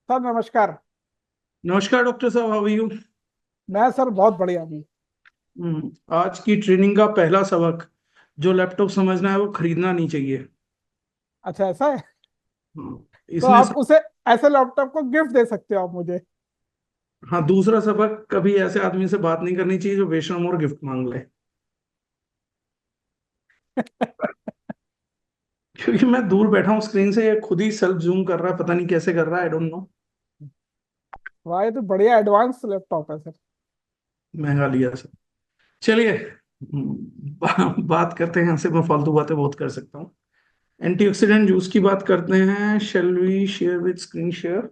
Sir नमस्कार। नमस्कार doctor साहब, हाउ आर यू। मैं सर बहुत बढ़िया हूँ। आज की ट्रेनिंग का पहला सबक, जो लैपटॉप समझना है वो खरीदना नहीं चाहिए। अच्छा ऐसा है। तो इसमें आप उसे ऐसे लैपटॉप को गिफ्ट दे सकते हो आप मुझे। हाँ, दूसरा सबक, कभी ऐसे आदमी से बात नहीं करनी चाहिए जो बेशर्म और गिफ्ट मांग ले। क्योंकि मैं दूर बैठा हूँ स्क्रीन से, ये खुद ही सेल्फ जूम कर रहा है, पता नहीं कैसे कर रहा है, आई डोंट नो। वाह ये तो बढ़िया एडवांस लैपटॉप है सर। महंगा लिया सर। चलिए, बात करते हैं। यहाँ से मैं फालतू बातें बहुत कर सकता हूँ। एंटीऑक्सीडेंट जूस की बात करते हैं। Shall we share with screen share.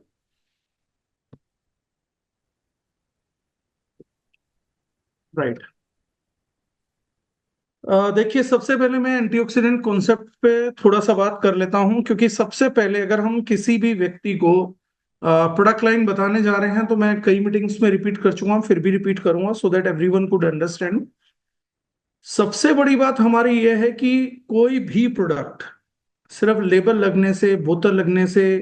Right. देखिए, सबसे पहले मैं एंटीऑक्सीडेंट कॉन्सेप्ट पे थोड़ा सा बात कर लेता हूं, क्योंकि सबसे पहले अगर हम किसी भी व्यक्ति को प्रोडक्ट लाइन बताने जा रहे हैं, तो मैं कई मीटिंग्स में रिपीट कर चुका हूं, फिर भी रिपीट करूंगा so that everyone could understand. सबसे बड़ी बात हमारी यह है कि कोई भी प्रोडक्ट सिर्फ लेबल लगने से, बोतल लगने से,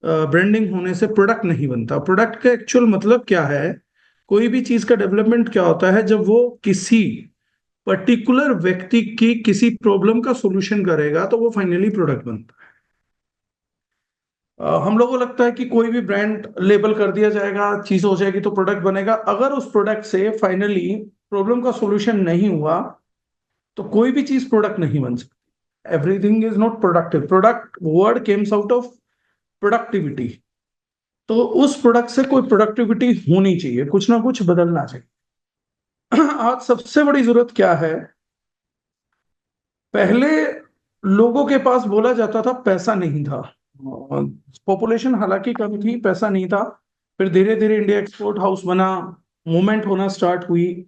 ब्रांडिंग होने से प्रोडक्ट नहीं बनता। प्रोडक्ट का एक्चुअल मतलब क्या है? कोई भी चीज का डेवलपमेंट क्या होता है? जब वो किसी पर्टिकुलर व्यक्ति की किसी प्रॉब्लम का सॉल्यूशन करेगा, तो वो फाइनली प्रोडक्ट बनता है। हम लोगों को लगता है कि कोई भी ब्रांड लेबल कर दिया जाएगा, चीज हो जाएगी तो प्रोडक्ट बनेगा। अगर उस प्रोडक्ट से फाइनली प्रॉब्लम का सॉल्यूशन नहीं हुआ, तो कोई भी चीज प्रोडक्ट नहीं बन सकती। Everything is not productive. Product word Kemps out of productivity. तो उस प्रोडक्ट से कोई प्रोडक्टिविटी होनी चाहिए, कुछ ना कुछ बदलना चाहिए। आज सबसे बड़ी जरूरत क्या है? पहले लोगों के पास बोला जाता था पैसा नहीं था। पॉपुलेशन हालांकि कम थी, पैसा नहीं था। फिर धीरे धीरे इंडिया एक्सपोर्ट हाउस बना, मूवमेंट होना स्टार्ट हुई।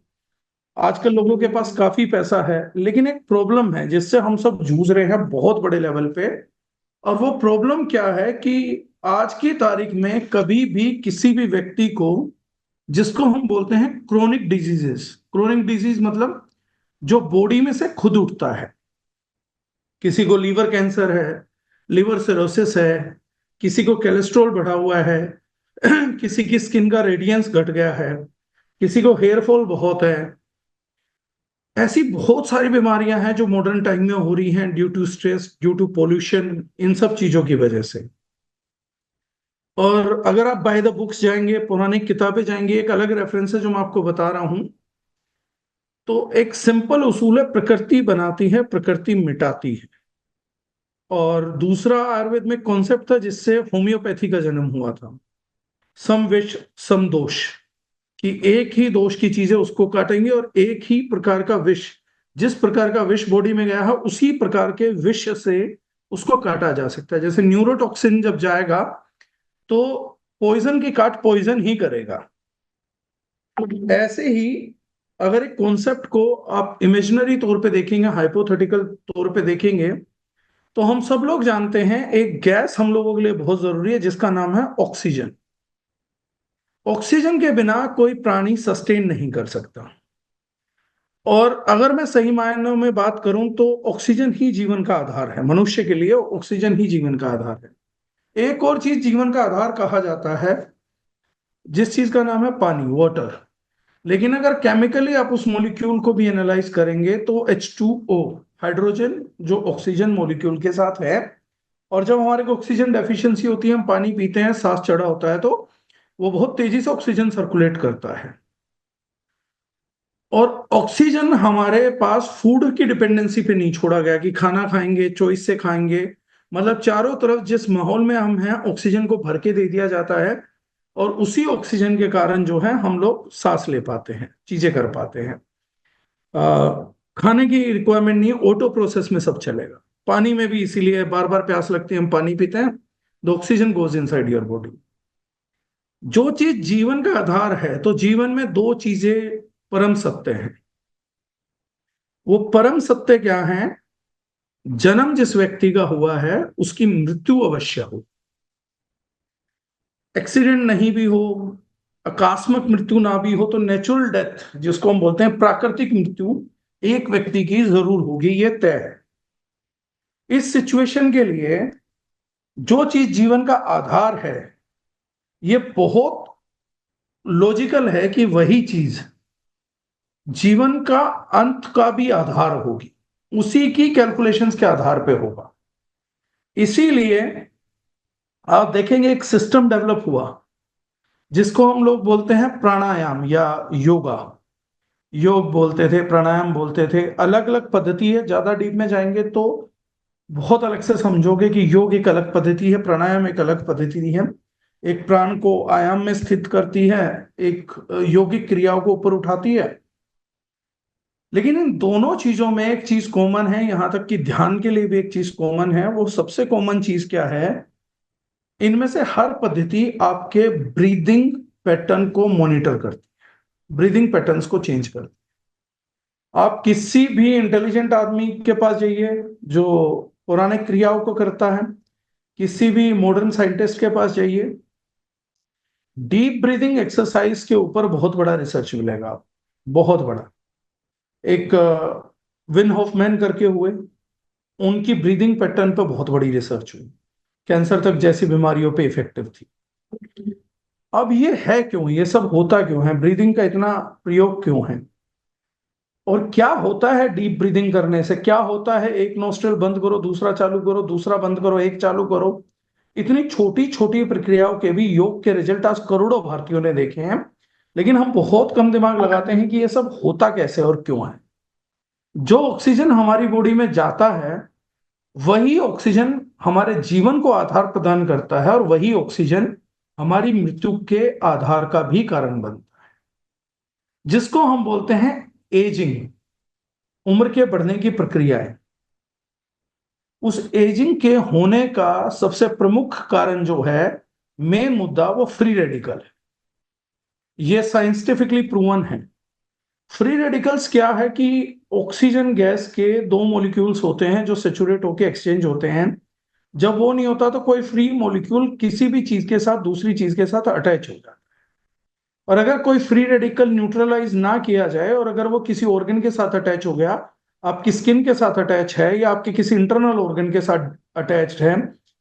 आजकल लोगों के पास काफी पैसा है, लेकिन एक प्रॉब्लम है जिससे हम सब जूझ रहे हैं बहुत बड़े लेवल पे। और वो प्रॉब्लम क्या है कि आज की तारीख में कभी भी किसी भी व्यक्ति को, जिसको हम बोलते हैं क्रोनिक डिजीजेस, क्रोनिक डिजीज मतलब जो बॉडी में से खुद उठता है। किसी को लीवर कैंसर है, लिवर सिरोसिस है, किसी को कोलेस्ट्रॉल बढ़ा हुआ है, किसी की स्किन का रेडियंस घट गया है, किसी को हेयर फॉल बहुत है। ऐसी बहुत सारी बीमारियां हैं जो मॉडर्न टाइम में हो रही हैं, due to stress, due to pollution, इन सब चीजों की वजह से। और अगर आप बाय द बुक्स जाएंगे, पुरानी किताबें जाएंगे, एक अलग रेफरेंस है जो मैं आपको बता रहा हूं। तो एक सिंपल उसूल है, प्रकृति बनाती है, प्रकृति मिटाती है। और दूसरा आयुर्वेद में कॉन्सेप्ट था जिससे होम्योपैथी का जन्म हुआ था, सम विष सम दोष। कि एक ही दोष की चीजें उसको काटेंगे, और एक ही प्रकार का विष, जिस प्रकार का विष बॉडी में गया है उसी प्रकार के विष से उसको काटा जा सकता है। जैसे न्यूरोटॉक्सिन जब जाएगा, तो पॉइजन की काट पॉइजन ही करेगा। ऐसे ही अगर एक कॉन्सेप्ट को आप इमेजिनरी तौर पे देखेंगे, हाइपोथेटिकल तौर पे देखेंगे, तो हम सब लोग जानते हैं एक गैस हम लोगों के लिए बहुत जरूरी है जिसका नाम है ऑक्सीजन। ऑक्सीजन के बिना कोई प्राणी सस्टेन नहीं कर सकता। और अगर मैं सही मायनों में बात करूं तो ऑक्सीजन ही जीवन का आधार है। मनुष्य के लिए ऑक्सीजन ही जीवन का आधार है। एक और चीज जीवन का आधार कहा जाता है, जिस चीज का नाम है पानी, वाटर। लेकिन अगर केमिकली आप उस मॉलिक्यूल को भी एनालाइज करेंगे, तो H2O, हाइड्रोजन, जो ऑक्सीजन मॉलिक्यूल के साथ है। और जब हमारे को ऑक्सीजन डेफिशिएंसी होती है, हम पानी पीते हैं, सांस चढ़ा होता है, तो वो बहुत तेजी से ऑक्सीजन सर्कुलेट करता है। और ऑक्सीजन हमारे पास फूड की डिपेंडेंसी पे नहीं छोड़ा गया कि खाना खाएंगे चॉइस से खाएंगे। मतलब चारों तरफ जिस माहौल में हम हैं, ऑक्सीजन को भर के दे दिया जाता है। और उसी ऑक्सीजन के कारण जो है हम लोग सांस ले पाते हैं, चीजें कर पाते हैं। खाने की रिक्वायरमेंट नहीं है, ऑटो प्रोसेस में सब चलेगा। पानी में भी इसीलिए बार बार प्यास लगती है, हम पानी पीते हैं, the oxygen goes inside your body. जो चीज जीवन का आधार है, तो जीवन में दो चीजें परम सत्य हैं। वो परम सत्य क्या है? जन्म जिस व्यक्ति का हुआ है उसकी मृत्यु अवश्य हो। एक्सीडेंट नहीं भी हो, आकस्मिक मृत्यु ना भी हो, तो नेचुरल डेथ जिसको हम बोलते हैं प्राकृतिक मृत्यु, एक व्यक्ति की जरूर होगी, ये तय है। इस सिचुएशन के लिए जो चीज जीवन का आधार है, ये बहुत लॉजिकल है कि वही चीज जीवन का अंत का भी आधार होगी, उसी की कैलकुलेशंस के आधार पे होगा। इसीलिए आप देखेंगे एक सिस्टम डेवलप हुआ जिसको हम लोग बोलते हैं प्राणायाम या योगा। योग बोलते थे, प्राणायाम बोलते थे, अलग अलग पद्धति है। ज्यादा डीप में जाएंगे तो बहुत अलग से समझोगे कि योग एक अलग पद्धति है, प्राणायाम एक अलग पद्धति है। एक प्राण को आयाम में स्थित करती है, एक योगिक क्रियाओं को ऊपर उठाती है। लेकिन इन दोनों चीजों में एक चीज कॉमन है, यहां तक कि ध्यान के लिए भी एक चीज कॉमन है। वो सबसे कॉमन चीज क्या है? इनमें से हर पद्धति आपके ब्रीदिंग पैटर्न को मॉनिटर करती है, ब्रीदिंग पैटर्न्स को चेंज करती है। आप किसी भी इंटेलिजेंट आदमी के पास जाइए जो पौराणिक क्रियाओं को करता है, किसी भी मॉडर्न साइंटिस्ट के पास जाइए, डीप ब्रीदिंग एक्सरसाइज के ऊपर बहुत बड़ा रिसर्च मिलेगा आपको, बहुत बड़ा। एक विन हॉफमैन करके हुए, उनकी ब्रीदिंग पैटर्न पर बहुत बड़ी रिसर्च हुई, कैंसर तक जैसी बीमारियों पे इफेक्टिव थी। अब ये है क्यों, ये सब होता क्यों है, ब्रीदिंग का इतना प्रयोग क्यों है, और क्या होता है डीप ब्रीदिंग करने से? क्या होता है एक नोस्ट्रल बंद करो, दूसरा चालू करो, दूसरा बंद करो, एक चालू करो? इतनी छोटी छोटी प्रक्रियाओं के भी योग के रिजल्ट आज करोड़ों भारतीयों ने देखे हैं। लेकिन हम बहुत कम दिमाग लगाते हैं कि ये सब होता कैसे और क्यों है। जो ऑक्सीजन हमारी बॉडी में जाता है, वही ऑक्सीजन हमारे जीवन को आधार प्रदान करता है, और वही ऑक्सीजन हमारी मृत्यु के आधार का भी कारण बनता है, जिसको हम बोलते हैं एजिंग, उम्र के बढ़ने की प्रक्रिया है। उस एजिंग के होने का सबसे प्रमुख कारण जो है, मेन मुद्दा, वो फ्री रेडिकल है। ये साइंटिफिकली प्रूवन है। फ्री रेडिकल्स क्या है कि ऑक्सीजन गैस के दो मॉलिक्यूल्स होते हैं जो सेचुरेट होकर एक्सचेंज होते हैं। जब वो नहीं होता तो कोई फ्री मॉलिक्यूल किसी भी चीज के साथ, दूसरी चीज के साथ अटैच हो जाता है। और अगर कोई फ्री रेडिकल न्यूट्रलाइज ना किया जाए, और अगर वो किसी ऑर्गन के साथ अटैच हो गया, आपकी स्किन के साथ अटैच है, या आपके किसी इंटरनल ऑर्गन के साथ अटैच्ड है,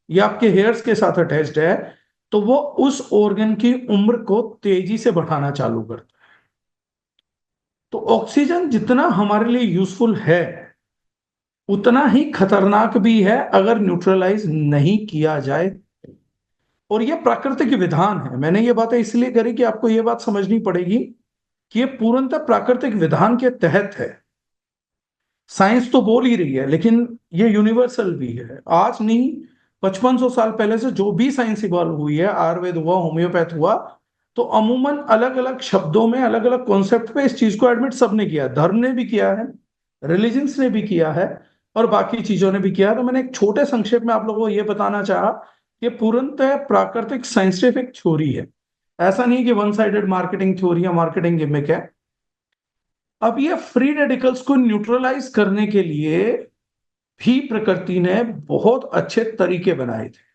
या आपके हेयर्स के साथ अटैच्ड है, तो वो उस ऑर्गन की उम्र को तेजी से बढ़ाना चालू करता है। तो ऑक्सीजन जितना हमारे लिए यूजफुल है, उतना ही खतरनाक भी है अगर न्यूट्रलाइज नहीं किया जाए। और ये प्राकृतिक विधान है। मैंने ये बातें इसलिए करी कि आपको ये बात समझनी पड़ेगी कि ये पूर्णतः प्राकृतिक विधान के तहत है। साइंस तो बोल ही रही है, लेकिन ये यूनिवर्सल भी है। आज नहीं, 5500 साल पहले से जो भी साइंस इवॉल्व हुई है, आयुर्वेद हुआ, होम्योपैथ हुआ, तो अमूमन अलग अलग शब्दों में, अलग अलग कॉन्सेप्ट पे इस चीज को एडमिट सबने किया है। धर्म ने भी किया है, रिलीजन्स ने भी किया है, और बाकी चीजों ने भी किया है। तो मैंने एक छोटे संक्षेप में आप लोगों को ये बताना चाहा कि पूर्णतः प्राकृतिक साइंटिफिक थ्योरी है। ऐसा नहीं कि वन साइडेड मार्केटिंग थ्योरी या मार्केटिंग गिमिक है। अब ये फ्री रेडिकल्स को न्यूट्रलाइज करने के लिए भी प्रकृति ने बहुत अच्छे तरीके बनाए थे।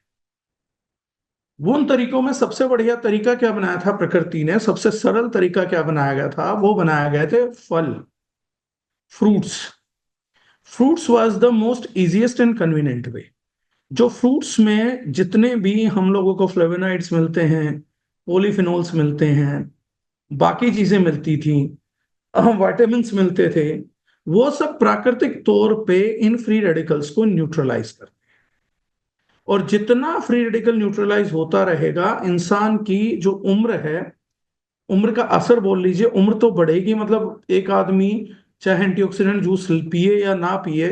उन तरीकों में सबसे बढ़िया तरीका क्या बनाया था प्रकृति ने, सबसे सरल तरीका क्या बनाया गया था? वो बनाया गए थे फल, fruits. Fruits was the most easiest and convenient way. जो फ्रूट्स में जितने भी हम लोगों को फ्लेवोनाइड्स मिलते हैं, पॉलीफिनोल्स मिलते हैं, बाकी चीजें मिलती थी, विटामिन्स मिलते थे, वो सब प्राकृतिक तौर पे इन फ्री रेडिकल्स को न्यूट्रलाइज करते हैं। और जितना फ्री रेडिकल न्यूट्रलाइज होता रहेगा, इंसान की जो उम्र है, उम्र का असर बोल लीजिए, उम्र तो बढ़ेगी। मतलब एक आदमी चाहे एंटीऑक्सीडेंट जूस पिए या ना पिए,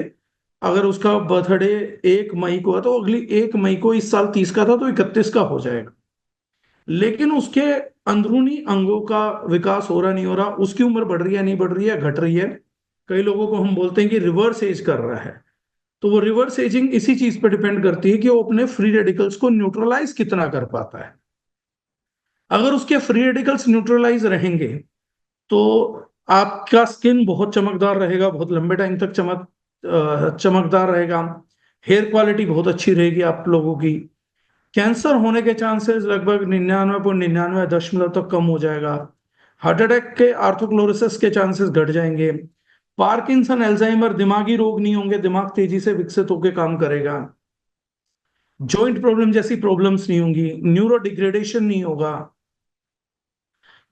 अगर उसका बर्थडे 1 मई को है, तो अगली 1 मई को, इस साल 30 का था तो 31 का हो जाएगा। लेकिन उसके अंदरूनी अंगों का विकास हो रहा नहीं हो रहा, उसकी उम्र बढ़ रही है नहीं बढ़ रही है, घट रही है। कई लोगों को हम बोलते हैं कि रिवर्स एज कर रहा है। तो वो रिवर्स एजिंग इसी चीज पर डिपेंड करती है कि वो अपने फ्री रेडिकल्स को न्यूट्रलाइज कितना कर पाता है। अगर उसके फ्री रेडिकल्स न्यूट्रलाइज रहेंगे तो आपका स्किन बहुत चमकदार रहेगा, बहुत लंबे टाइम तक चमकदार रहेगा। हेयर क्वालिटी बहुत अच्छी रहेगी आप लोगों की। कैंसर होने के चांसेस लगभग 99.99 तक कम हो जाएगा। हार्ट अटैक के, आर्थोक्लोरोसिस के चांसेस घट जाएंगे। पार्किंसन, अल्जाइमर, दिमागी रोग नहीं होंगे, दिमाग तेजी से विकसित होकर काम करेगा। जॉइंट प्रॉब्लम जैसी प्रॉब्लम्स नहीं होंगी, न्यूरो डिग्रेडेशन नहीं होगा,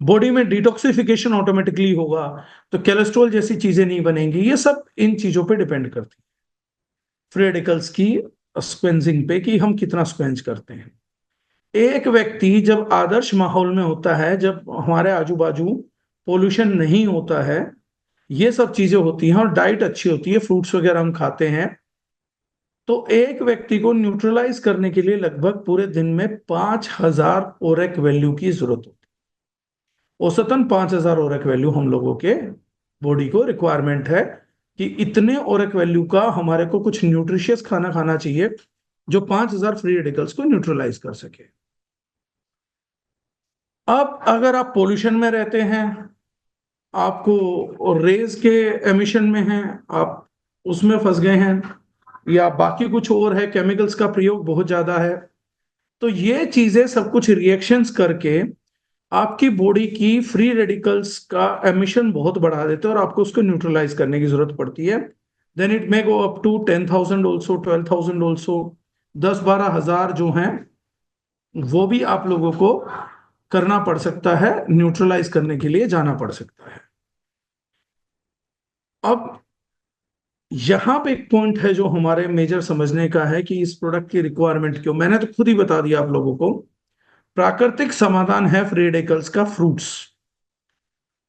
बॉडी में डिटॉक्सिफिकेशन ऑटोमेटिकली होगा, तो कोलेस्ट्रॉल जैसी चीजें नहीं बनेंगी। ये सब इन चीजों पे डिपेंड करती है, फ्री रेडिकल्स की स्क्वेंजिंग पे, कि हम कितना स्क्वेंज करते हैं। एक व्यक्ति जब आदर्श माहौल में होता है, जब हमारे आजू बाजू पोल्यूशन नहीं होता है, ये सब चीजें होती हैं और डाइट अच्छी होती है, फ्रूट्स वगैरह हम खाते हैं, तो एक व्यक्ति को न्यूट्रलाइज करने के लिए लगभग पूरे दिन में 5,000 ओरेक वैल्यू की जरूरत होती है। औसतन 5,000 ओरेक वैल्यू हम लोगों के बॉडी को रिक्वायरमेंट है, कि इतने ओरेक वैल्यू का हमारे को कुछ न्यूट्रिशियस खाना खाना चाहिए जो 5,000 फ्री रेडिकल्स को न्यूट्रलाइज कर सके। अब अगर आप पोल्यूशन में रहते हैं, आपको रेज के एमिशन में हैं, आप उसमें फंस गए हैं, या बाकी कुछ और है, केमिकल्स का प्रयोग बहुत ज्यादा है, तो ये चीजें सब कुछ रिएक्शंस करके आपकी बॉडी की फ्री रेडिकल्स का एमिशन बहुत बढ़ा देते हैं और आपको उसको न्यूट्रलाइज करने की जरूरत पड़ती है। Then it may go up to 10,000 also, 12,000 also, 10-12 हजार जो हैं वो भी आप लोगों को करना पड़ सकता है, न्यूट्रलाइज करने के लिए जाना पड़ सकता है। अब यहां पे एक पॉइंट है जो हमारे मेजर समझने का है, कि इस प्रोडक्ट की रिक्वायरमेंट क्यों। मैंने तो खुद ही बता दिया आप लोगों को, प्राकृतिक समाधान है फ्री रेडिकल्स का फ्रूट्स,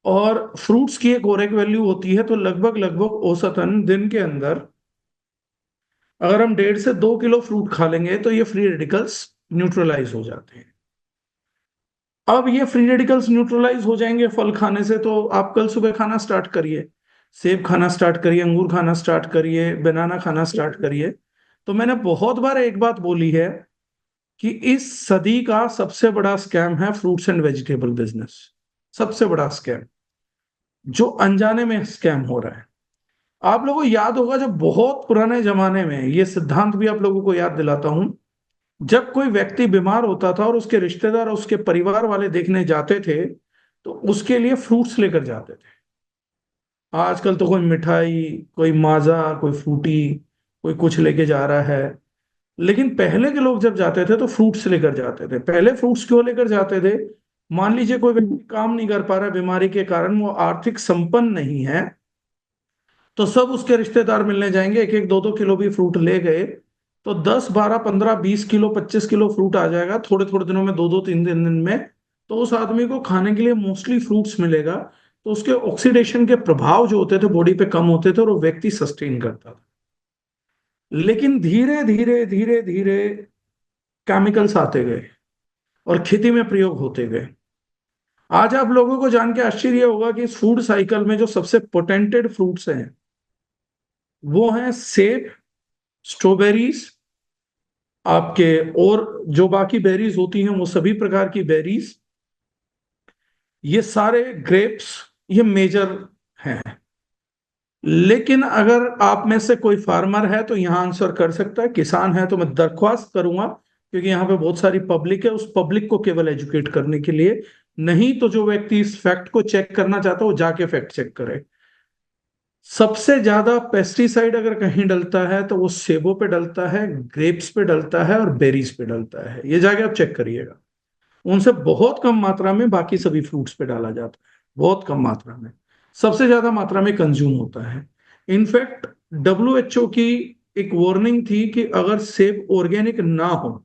और फ्रूट्स की एक और एक वैल्यू होती है, तो लगभग लगभग औसतन दिन के अंदर अगर हम 1.5 से 2 किलो फ्रूट खा लेंगे तो ये फ्री रेडिकल्स न्यूट्रलाइज हो जाते हैं। अब ये फ्री रेडिकल्स न्यूट्रलाइज हो जाएंगे फल खाने से, तो आप कल सुबह खाना स्टार्ट करिए, सेब खाना स्टार्ट करिए, अंगूर खाना स्टार्ट करिए, बनाना खाना स्टार्ट करिए। तो मैंने बहुत बार एक बात बोली है, कि इस सदी का सबसे बड़ा स्कैम है फ्रूट्स एंड वेजिटेबल बिजनेस, सबसे बड़ा स्कैम जो अनजाने में स्कैम हो रहा है। आप लोगों को याद होगा, जब बहुत पुराने जमाने में, ये सिद्धांत भी आप लोगों को याद दिलाता हूं, जब कोई व्यक्ति बीमार होता था और उसके रिश्तेदार और उसके परिवार वाले देखने जाते थे, तो उसके लिए फ्रूट्स लेकर जाते थे। आजकल तो कोई मिठाई, कोई माजा, कोई फ्रूटी, कोई कुछ लेके जा रहा है, लेकिन पहले के लोग जब जाते थे तो फ्रूट्स लेकर जाते थे। पहले फ्रूट्स क्यों लेकर जाते थे? मान लीजिए कोई व्यक्ति काम नहीं कर पा रहा बीमारी के कारण, वो आर्थिक संपन्न नहीं है, तो सब उसके रिश्तेदार मिलने जाएंगे, एक एक 2-2 किलो भी फ्रूट ले गए, तो 10, 12, 15, 20 किलो, 25 किलो फ्रूट आ जाएगा थोड़े थोड़े दिनों में, 2-2, 3 दिन में। तो उस आदमी को खाने के लिए मोस्टली फ्रूट्स मिलेगा, तो उसके ऑक्सीडेशन के प्रभाव जो होते थे बॉडी पे कम होते थे, और वो व्यक्ति सस्टेन करता था। लेकिन धीरे धीरे धीरे धीरे केमिकल्स आते गए और खेती में प्रयोग होते गए। आज आप लोगों को जान के आश्चर्य होगा कि इस फूड साइकिल में जो सबसे पोटेंटेड फ्रूट्स हैं वो हैं सेब, स्ट्रॉबेरीज, आपके, और जो बाकी बेरीज होती हैं वो सभी प्रकार की बेरीज, ये सारे ग्रेप्स, ये मेजर हैं। लेकिन अगर आप में से कोई फार्मर है तो यहाँ आंसर कर सकता है, किसान है तो मैं दरख्वास्त करूंगा, क्योंकि यहाँ पे बहुत सारी पब्लिक है, उस पब्लिक को केवल एजुकेट करने के लिए, नहीं तो जो व्यक्ति इस फैक्ट को चेक करना चाहता है वो जाके फैक्ट चेक करे। सबसे ज्यादा पेस्टिसाइड अगर कहीं डलता है तो वो सेबों पे डलता है, ग्रेप्स पे डलता है और बेरीज पे डलता है, ये जाके आप चेक करिएगा। उनसे बहुत कम मात्रा में बाकी सभी फ्रूट्स पे डाला जाता है, बहुत कम मात्रा में। सबसे ज्यादा मात्रा में कंज्यूम होता है। इनफैक्ट WHO की एक वार्निंग थी कि अगर सेब ऑर्गेनिक ना हो,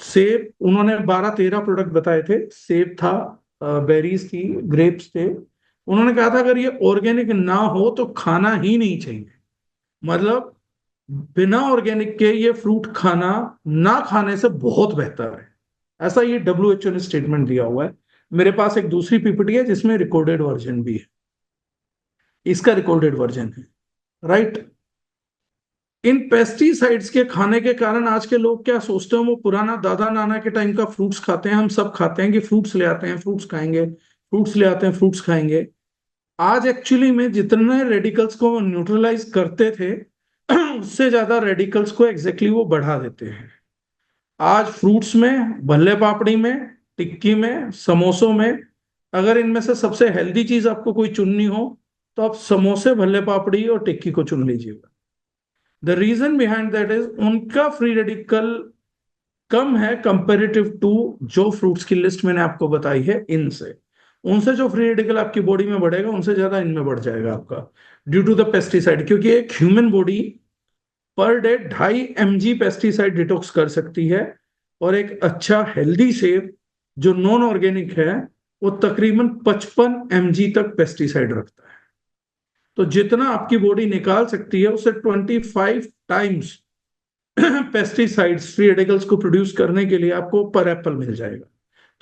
सेब, उन्होंने 12-13 प्रोडक्ट बताए थे, सेब था, बेरीज थी, ग्रेप्स थे, उन्होंने कहा था अगर ये ऑर्गेनिक ना हो तो खाना ही नहीं चाहिए। मतलब बिना ऑर्गेनिक के ये फ्रूट खाना ना खाने से बहुत बेहतर है, ऐसा ये WHO ने स्टेटमेंट दिया हुआ है। मेरे पास एक दूसरी PPT है जिसमें रिकॉर्डेड वर्जन भी है, इसका रिकॉर्डेड वर्जन है, राइट। इन पेस्टिसाइड्स के खाने के कारण आज के लोग क्या सोचते हैं, वो पुराना दादा नाना के टाइम का फ्रूट्स खाते हैं, हम सब खाते हैं कि फ्रूट्स ले आते हैं फ्रूट्स खाएंगे, फ्रूट्स ले आते हैं फ्रूट्स खाएंगे। आज एक्चुअली में जितने रेडिकल्स को न्यूट्रलाइज करते थे उससे ज्यादा रेडिकल्स को एग्जैक्टली वो बढ़ा देते हैं। आज फ्रूट्स में, भल्ले पापड़ी में, टिक्की में, समोसों में, अगर इनमें से सबसे हेल्दी चीज आपको कोई चुननी हो तो आप समोसे, भल्ले पापड़ी और टिक्की को चुन लीजिएगा। The reason behind that is उनका फ्री रेडिकल कम है कंपेरेटिव टू जो फ्रूट्स की लिस्ट मैंने आपको बताई है इनसे। उनसे जो फ्री रेडिकल आपकी बॉडी में बढ़ेगा उनसे ज्यादा इनमें बढ़ जाएगा आपका, ड्यू टू द पेस्टिसाइड। क्योंकि एक human body per day 2.5 mg pesticide detox कर सकती है, और एक अच्छा हेल्दी सेब जो नॉन ऑर्गेनिक है वो तकरीबन 55 mg तक पेस्टिसाइड रखता है। तो जितना आपकी बॉडी निकाल सकती है उससे 25 टाइम्स पेस्टिसाइड्स फ्री रेडिकल्स को प्रोड्यूस करने के लिए आपको पर एप्पल मिल जाएगा।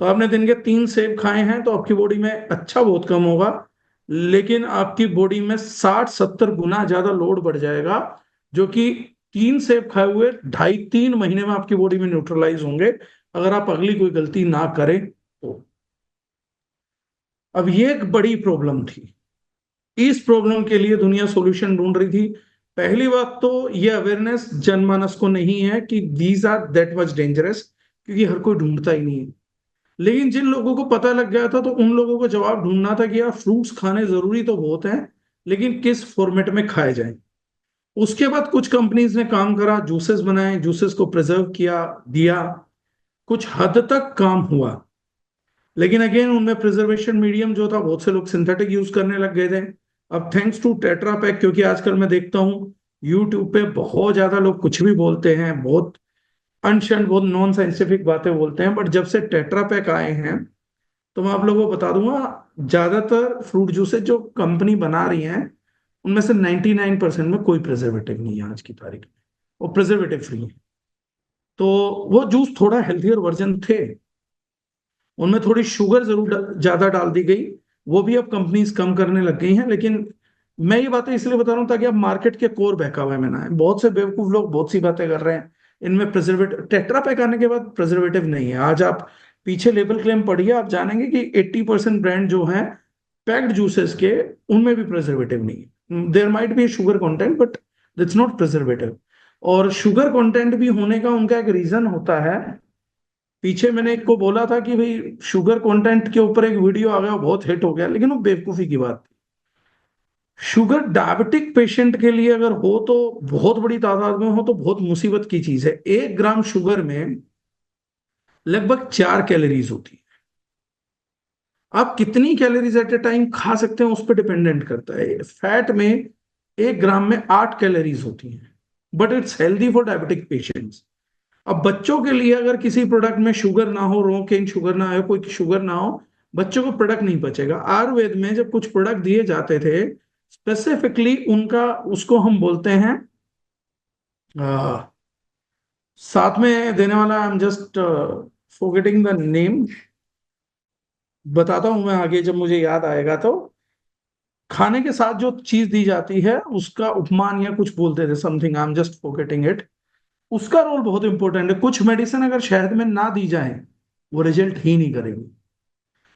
तो आपने दिन के 3 सेब खाए हैं तो आपकी बॉडी में अच्छा बहुत कम होगा, लेकिन आपकी बॉडी में 60-70 गुना ज्यादा लोड बढ़ जाएगा, जो कि 3 सेब खाए हुए 2.5-3 महीने में आपकी बॉडी में न्यूट्रलाइज होंगे, अगर आप अगली कोई गलती ना करें तो। अब ये एक बड़ी प्रॉब्लम थी, इस प्रॉब्लम के लिए दुनिया सॉल्यूशन ढूंढ रही थी। पहली बात तो ये अवेयरनेस जनमानस को नहीं है कि these are that much dangerous, क्योंकि हर कोई ढूंढता ही नहीं है। लेकिन जिन लोगों को पता लग गया था तो उन लोगों को जवाब ढूंढना था कि यार फ्रूट्स खाने जरूरी तो बहुत है, लेकिन किस फॉर्मेट में खाए जाएं। उसके बाद कुछ कंपनीज ने काम करा, जूसेस बनाए, जूसेस को प्रिजर्व किया, दिया, कुछ हद तक काम हुआ। लेकिन अगेन उनमें प्रिजर्वेशन मीडियम जो था, बहुत से लोग सिंथेटिक यूज करने लग गए थे। अब थैंक्स टू टेट्रा पैक, क्योंकि आजकल मैं देखता हूँ यूट्यूब पे बहुत ज्यादा लोग कुछ भी बोलते हैं, बहुत अनशन, बहुत नॉन साइंटिफिक बातें बोलते हैं, बट जब से टेट्रा पैक आए हैं तो मैं आप लोगों को बता दूंगा, ज्यादातर फ्रूट जूसेस जो कंपनी बना रही है उनमें से 99% में कोई प्रिजर्वेटिव नहीं है आज की तारीख में, वो प्रिजर्वेटिव फ्री है। तो वो जूस थोड़ा हेल्थियर वर्जन थे, उनमें थोड़ी शुगर जरूर ज्यादा डाल दी गई, वो भी अब कंपनीज कम करने लग गई हैं। लेकिन मैं ये बातें इसलिए बता रहा हूँ ताकि आप मार्केट के कोर बहकावे में ना आए। बहुत से बेवकूफ लोग बहुत सी बातें कर रहे हैं, इनमें प्रिजर्वेटिव, टेट्रा पैक आने के बाद प्रिजर्वेटिव नहीं है। आज आप पीछे लेबल क्लेम पढ़िए, आप जानेंगे कि 80% ब्रांड जो है पैक्ड जूसेस के, उनमें भी प्रिजर्वेटिव नहीं है। There might be sugar content but it's not preservative. और शुगर कंटेंट भी होने का उनका एक रीजन होता है। पीछे मैंने एक को बोला था कि भाई शुगर कंटेंट के ऊपर एक वीडियो आ गया, बहुत हिट हो गया, लेकिन वो बेवकूफी की बात थी। शुगर डायबिटिक पेशेंट के लिए अगर हो तो, बहुत बड़ी तादाद में हो तो बहुत मुसीबत की चीज है। 1 ग्राम शुगर में लगभग 4 कैलोरीज होती है। आप कितनी कैलोरीज एट ए टाइम खा सकते हैं उस पर डिपेंडेंट करता है। फैट में 1 ग्राम में 8 कैलोरीज होती हैं, but it's healthy for diabetic patients. अब बच्चों के लिए अगर किसी प्रोडक्ट में शुगर ना हो, रो केन शुगर ना हो, कोई शुगर ना हो, बच्चों को प्रोडक्ट नहीं पचेगा। आयुर्वेद में जब कुछ प्रोडक्ट दिए जाते थे स्पेसिफिकली उनका, उसको हम बोलते हैं साथ में देने वाला, I am just forgetting the name, बताता हूं मैं आगे जब मुझे याद आएगा। तो खाने के साथ जो चीज दी जाती है उसका उपमान या कुछ बोलते थे, something, I am just forgetting it. उसका रोल बहुत इंपॉर्टेंट है। कुछ मेडिसिन अगर शहद में ना दी जाए वो रिजल्ट ही नहीं करेगी।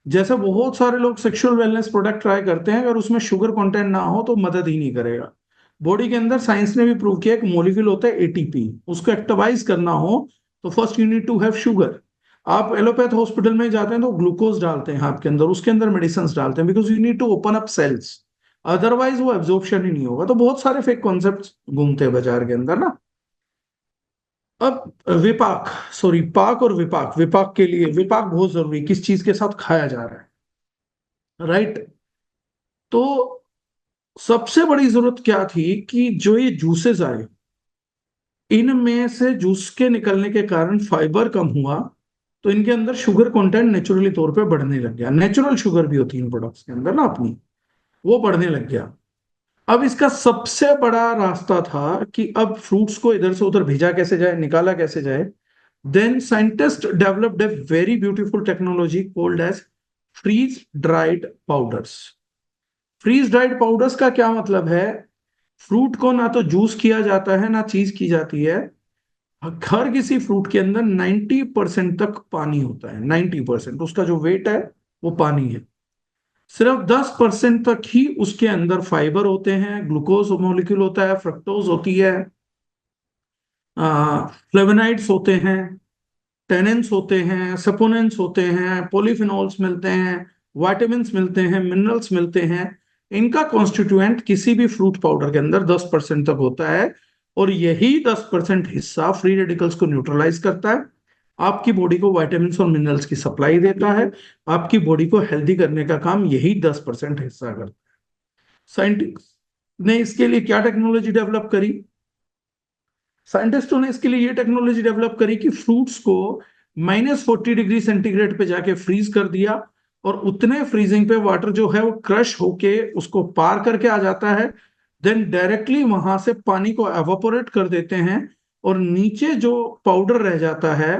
जैसे बहुत सारे लोग सेक्सुअल वेलनेस प्रोडक्ट ट्राई करते हैं, अगर उसमें शुगर कंटेंट ना हो तो मदद ही नहीं करेगा। बॉडी के अंदर साइंस ने भी प्रूव किया, एक मॉलिक्यूल होता है एटीपी, उसको एक्टिवाइज करना हो तो first you need to have sugar. आप एलोपैथ हॉस्पिटल में जाते हैं तो ग्लूकोज डालते हैं आपके अंदर, उसके अंदर मेडिसिन डालते हैं, because you need to open up cells, otherwise वो एब्जॉर्प्शन ही नहीं होगा। तो बहुत सारे फेक कॉन्सेप्ट घूमते हैं बाजार के अंदर ना। अब विपाक, सॉरी, पाक और विपाक, विपाक के लिए, विपाक बहुत जरूरी, किस चीज के साथ खाया जा रहा है, राइट। तो सबसे बड़ी जरूरत क्या थी कि जो ये जूसेस आए, इनमें से जूस के निकलने के कारण फाइबर कम हुआ, तो इनके अंदर शुगर कंटेंट नेचुरली तौर पे बढ़ने लग गया। नेचुरल शुगर भी होती है इन प्रोडक्ट्स के अंदर ना अपनी, वो बढ़ने लग गया। अब इसका सबसे बड़ा रास्ता था कि अब फ्रूट्स को इधर से उधर भेजा कैसे जाए, निकाला कैसे जाए। Then scientist developed a very beautiful technology called as freeze dried powders. Freeze dried powders का क्या मतलब है? फ्रूट को ना तो जूस किया जाता है ना चीज की जाती है। हर किसी फ्रूट के अंदर 90% तक पानी होता है। 90% उसका जो वेट है वो पानी है। सिर्फ 10% तक ही उसके अंदर फाइबर होते हैं, ग्लूकोज मॉलिक्यूल होता है, फ्रक्टोज होती है, फ्लेवोनाइड्स होते हैं, टेनेंस होते हैं, सपोनेंस होते हैं, पॉलीफिनॉल्स मिलते हैं, विटामिन्स मिलते हैं, मिनरल्स मिलते हैं। इनका कॉन्स्टिट्यूएंट किसी भी फ्रूट पाउडर के अंदर 10% तक होता है। और यही 10% हिस्सा फ्री रेडिकल्स को न्यूट्रलाइज करता है, आपकी बॉडी को वाइटामिन और मिनरल्स की सप्लाई देता है, आपकी बॉडी को हेल्दी करने का काम यही 10% हिस्सा करता है। साइंटिस्ट ने इसके लिए क्या टेक्नोलॉजी डेवलप करी? साइंटिस्टों ने इसके लिए ये टेक्नोलॉजी डेवलप करी कि फ्रूट्स को -40 डिग्री सेंटीग्रेड पे जाके फ्रीज कर दिया, और उतने फ्रीजिंग पे वाटर जो है वो क्रश होके उसको पार करके आ जाता है, देन डायरेक्टली वहां से पानी को एवापोरेट कर देते हैं, और नीचे जो पाउडर रह जाता है